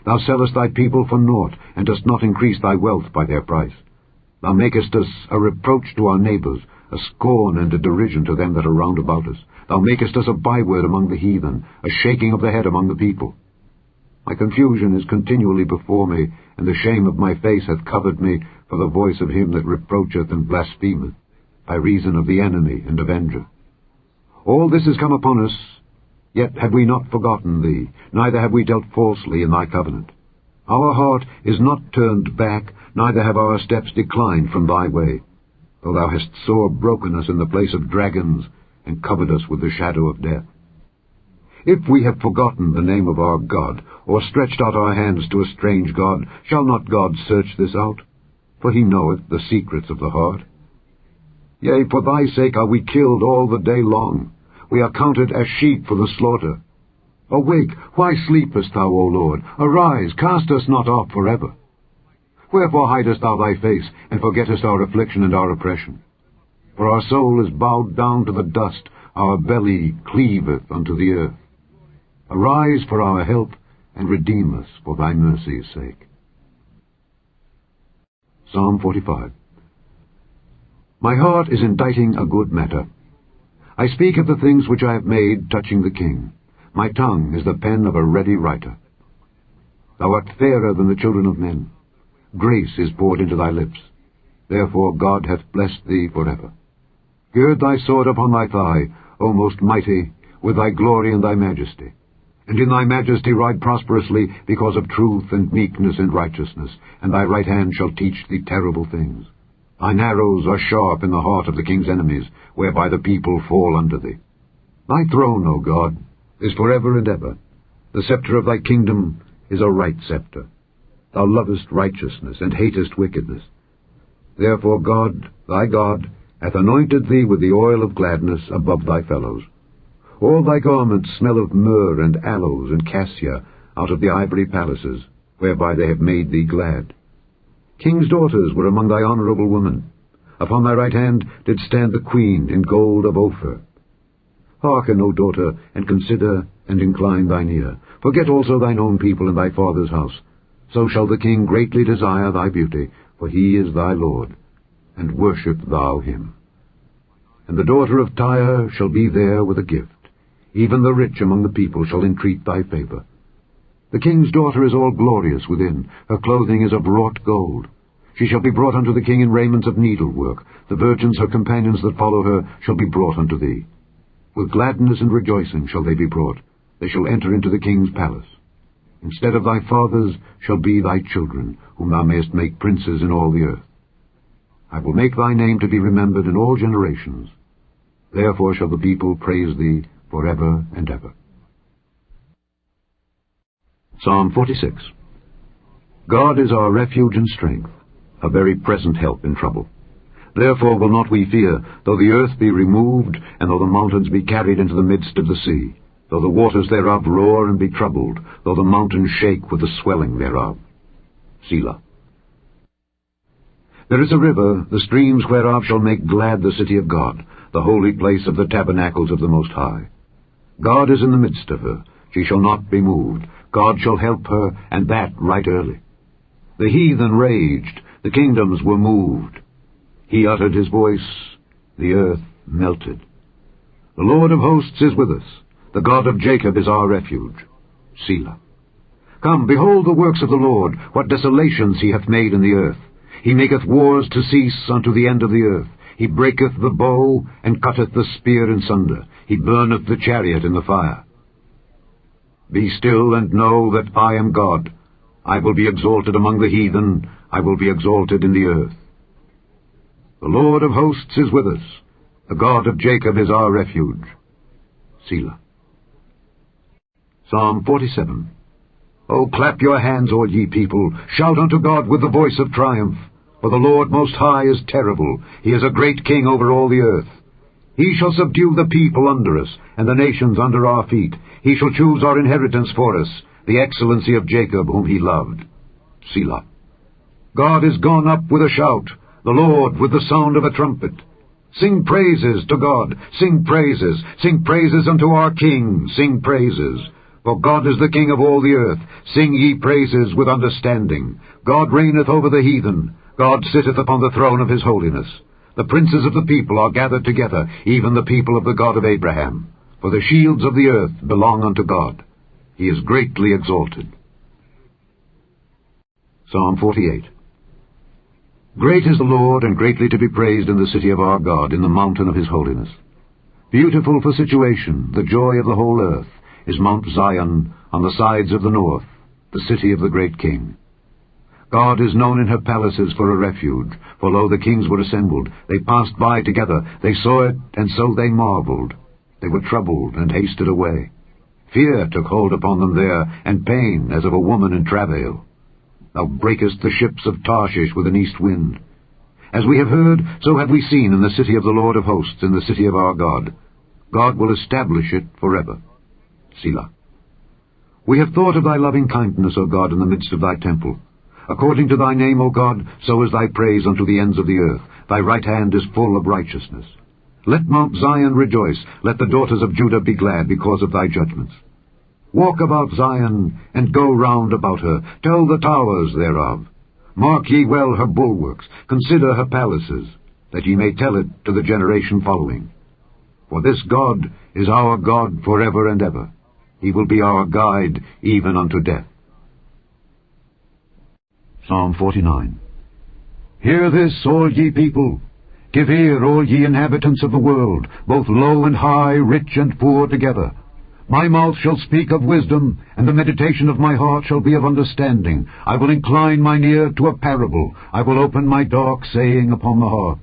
S1: Thou sellest thy people for naught, and dost not increase thy wealth by their price. Thou makest us a reproach to our neighbours, a scorn and a derision to them that are round about us. Thou makest us a byword among the heathen, a shaking of the head among the people. My confusion is continually before me, and the shame of my face hath covered me, for the voice of him that reproacheth and blasphemeth, by reason of the enemy and avenger. All this is come upon us, yet have we not forgotten thee, neither have we dealt falsely in thy covenant. Our heart is not turned back, neither have our steps declined from thy way, though thou hast sore broken us in the place of dragons, and covered us with the shadow of death. If we have forgotten the name of our God, or stretched out our hands to a strange God, shall not God search this out? for he knoweth the secrets of the heart. Yea, for thy sake are we killed all the day long. We are counted as sheep for the slaughter. Awake, why sleepest thou, O Lord? Arise, cast us not off forever. Wherefore hidest thou thy face, and forgettest our affliction and our oppression? For our soul is bowed down to the dust, our belly cleaveth unto the earth. Arise for our help, and redeem us for thy mercy's sake. Psalm 45. My heart is inditing a good matter. I speak of the things which I have made touching the king. My tongue is the pen of a ready writer. Thou art fairer than the children of men. Grace is poured into thy lips. Therefore God hath blessed thee forever. Gird thy sword upon thy thigh, O most mighty, with thy glory and thy majesty. And in thy majesty ride prosperously, because of truth and meekness and righteousness, and thy right hand shall teach thee terrible things. Thine arrows are sharp in the heart of the king's enemies, whereby the people fall under thee. Thy throne, O God, is forever and ever. The scepter of thy kingdom is a right scepter. Thou lovest righteousness, and hatest wickedness. Therefore God, thy God, hath anointed thee with the oil of gladness above thy fellows. All thy garments smell of myrrh and aloes and cassia out of the ivory palaces, whereby they have made thee glad. King's daughters were among thy honourable women. Upon thy right hand did stand the queen in gold of Ophir. Hearken, O daughter, and consider, and incline thine ear. Forget also thine own people and thy father's house. So shall the king greatly desire thy beauty, for he is thy Lord, and worship thou him. And the daughter of Tyre shall be there with a gift. Even the rich among the people shall entreat thy favour. The king's daughter is all glorious within. Her clothing is of wrought gold. She shall be brought unto the king in raiments of needlework. The virgins, her companions that follow her, shall be brought unto thee. With gladness and rejoicing shall they be brought. They shall enter into the king's palace. Instead of thy fathers shall be thy children, whom thou mayest make princes in all the earth. I will make thy name to be remembered in all generations. Therefore shall the people praise thee forever and ever. Psalm 46. God is our refuge and strength, a very present help in trouble. Therefore will not we fear, though the earth be removed, and though the mountains be carried into the midst of the sea, though the waters thereof roar and be troubled, though the mountains shake with the swelling thereof. Selah. There is a river, the streams whereof shall make glad the city of God, the holy place of the tabernacles of the Most High. God is in the midst of her. She shall not be moved. God shall help her, and that right early. The heathen raged, the kingdoms were moved. He uttered his voice, the earth melted. The Lord of hosts is with us. The God of Jacob is our refuge. Selah. Come, behold the works of the Lord, what desolations he hath made in the earth. He maketh wars to cease unto the end of the earth. He breaketh the bow, and cutteth the spear in sunder. He burneth the chariot in the fire. Be still, and know that I am God. I will be exalted among the heathen. I will be exalted in the earth. The Lord of hosts is with us. The God of Jacob is our refuge. Selah. Psalm 47. O clap your hands, all ye people. Shout unto God with the voice of triumph. For the Lord Most High is terrible. He is a great king over all the earth. He shall subdue the people under us, and the nations under our feet. He shall choose our inheritance for us, the excellency of Jacob whom he loved. Selah. God is gone up with a shout, the Lord with the sound of a trumpet. Sing praises to God, sing praises unto our King, sing praises. For God is the King of all the earth. Sing ye praises with understanding. God reigneth over the heathen. God sitteth upon the throne of his holiness. The princes of the people are gathered together, even the people of the God of Abraham. For the shields of the earth belong unto God. He is greatly exalted. Psalm 48. Great is the Lord, and greatly to be praised in the city of our God, in the mountain of his holiness. Beautiful for situation, the joy of the whole earth, is Mount Zion on the sides of the north, the city of the great King. God is known in her palaces for a refuge, for lo, the kings were assembled. They passed by together. They saw it, and so they marveled. They were troubled, and hasted away. Fear took hold upon them there, and pain as of a woman in travail. Thou breakest the ships of Tarshish with an east wind. As we have heard, so have we seen in the city of the Lord of hosts, in the city of our God. God will establish it forever. Selah. We have thought of thy loving kindness, O God, in the midst of thy temple. According to thy name, O God, so is thy praise unto the ends of the earth. Thy right hand is full of righteousness. Let Mount Zion rejoice. Let the daughters of Judah be glad because of thy judgments. Walk about Zion, and go round about her. Tell the towers thereof. Mark ye well her bulwarks. Consider her palaces, that ye may tell it to the generation following. For this God is our God forever and ever. He will be our guide even unto death. Psalm 49. Hear this, all ye people. Give ear, all ye inhabitants of the world, both low and high, rich and poor together. My mouth shall speak of wisdom, and the meditation of my heart shall be of understanding. I will incline mine ear to a parable. I will open my dark saying upon the harp.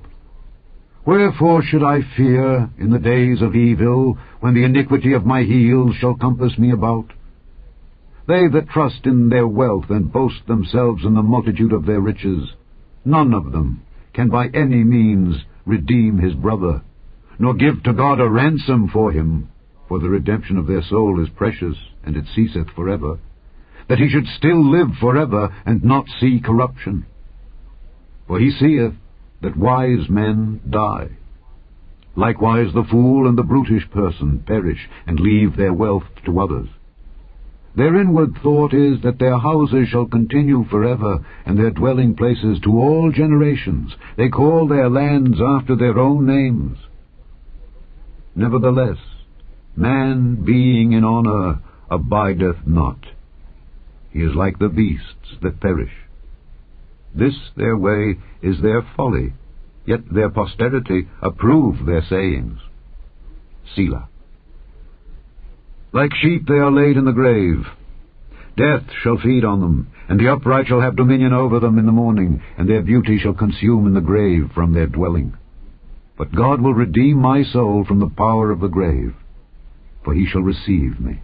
S1: Wherefore should I fear in the days of evil, when the iniquity of my heels shall compass me about? They that trust in their wealth and boast themselves in the multitude of their riches, none of them can by any means redeem his brother, nor give to God a ransom for him. For the redemption of their soul is precious, and it ceaseth forever, that he should still live forever, and not see corruption. For he seeth that wise men die. Likewise the fool and the brutish person perish, and leave their wealth to others. Their inward thought is that their houses shall continue forever, and their dwelling places to all generations. They call their lands after their own names. Nevertheless, man being in honor abideth not. He is like the beasts that perish. This their way is their folly, yet their posterity approve their sayings. Selah. Like sheep they are laid in the grave. Death shall feed on them, and the upright shall have dominion over them in the morning, and their beauty shall consume in the grave from their dwelling. But God will redeem my soul from the power of the grave, for he shall receive me.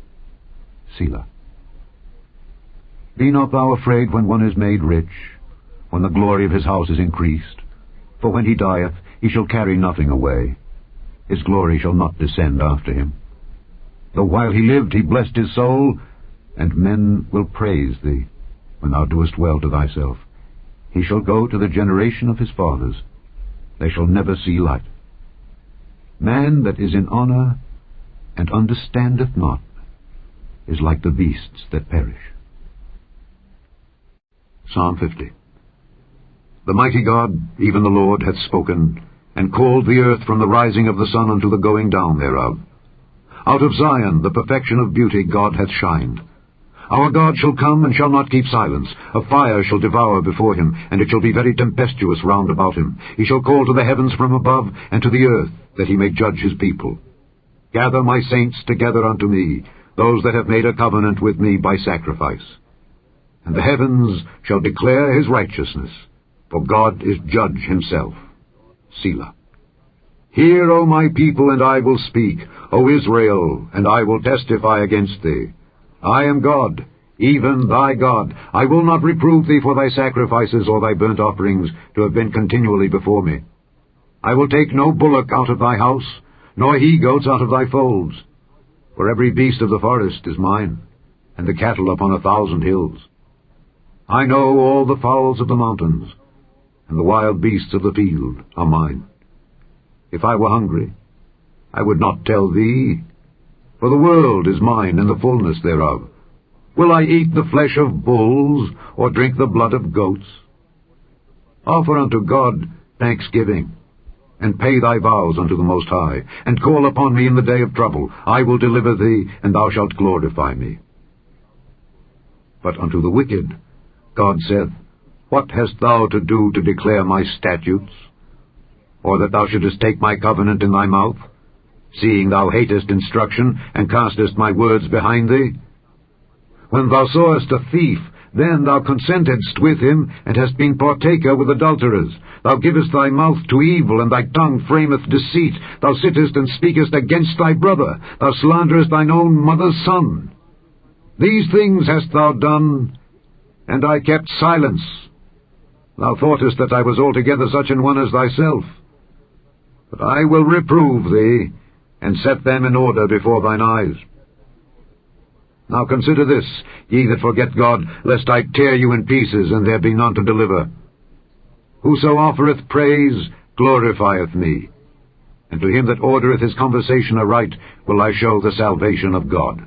S1: Selah. Be not thou afraid when one is made rich, when the glory of his house is increased. For when he dieth, he shall carry nothing away. His glory shall not descend after him. Though while he lived he blessed his soul, and men will praise thee, when thou doest well to thyself. He shall go to the generation of his fathers. They shall never see light. Man that is in honor and understandeth not is like the beasts that perish. Psalm 50. The mighty God, even the Lord, hath spoken, and called the earth from the rising of the sun unto the going down thereof. Out of Zion the perfection of beauty God hath shined. Our God shall come and shall not keep silence. A fire shall devour before him, and it shall be very tempestuous round about him. He shall call to the heavens from above, and to the earth, that he may judge his people. Gather my saints together unto me, those that have made a covenant with me by sacrifice. And the heavens shall declare his righteousness, for God is judge himself. Selah. Hear, O my people, and I will speak, O Israel, and I will testify against thee. I am God, even thy God. I will not reprove thee for thy sacrifices or thy burnt offerings to have been continually before me. I will take no bullock out of thy house, nor he-goats out of thy folds. For every beast of the forest is mine, and the cattle upon 1,000 hills. I know all the fowls of the mountains, and the wild beasts of the field are mine. If I were hungry, I would not tell thee, for the world is mine and the fullness thereof. Will I eat the flesh of bulls, or drink the blood of goats? Offer unto God thanksgiving, and pay thy vows unto the Most High, and call upon me in the day of trouble. I will deliver thee, and thou shalt glorify me. But unto the wicked God saith, What hast thou to do to declare my statutes? Or that thou shouldest take my covenant in thy mouth, seeing thou hatest instruction, and castest my words behind thee? When thou sawest a thief, then thou consentedst with him, and hast been partaker with adulterers. Thou givest thy mouth to evil, and thy tongue frameth deceit. Thou sittest and speakest against thy brother. Thou slanderest thine own mother's son. These things hast thou done, and I kept silence. Thou thoughtest that I was altogether such an one as thyself. But I will reprove thee, and set them in order before thine eyes. Now consider this, ye that forget God, lest I tear you in pieces, and there be none to deliver. Whoso offereth praise glorifieth me, and to him that ordereth his conversation aright will I show the salvation of God.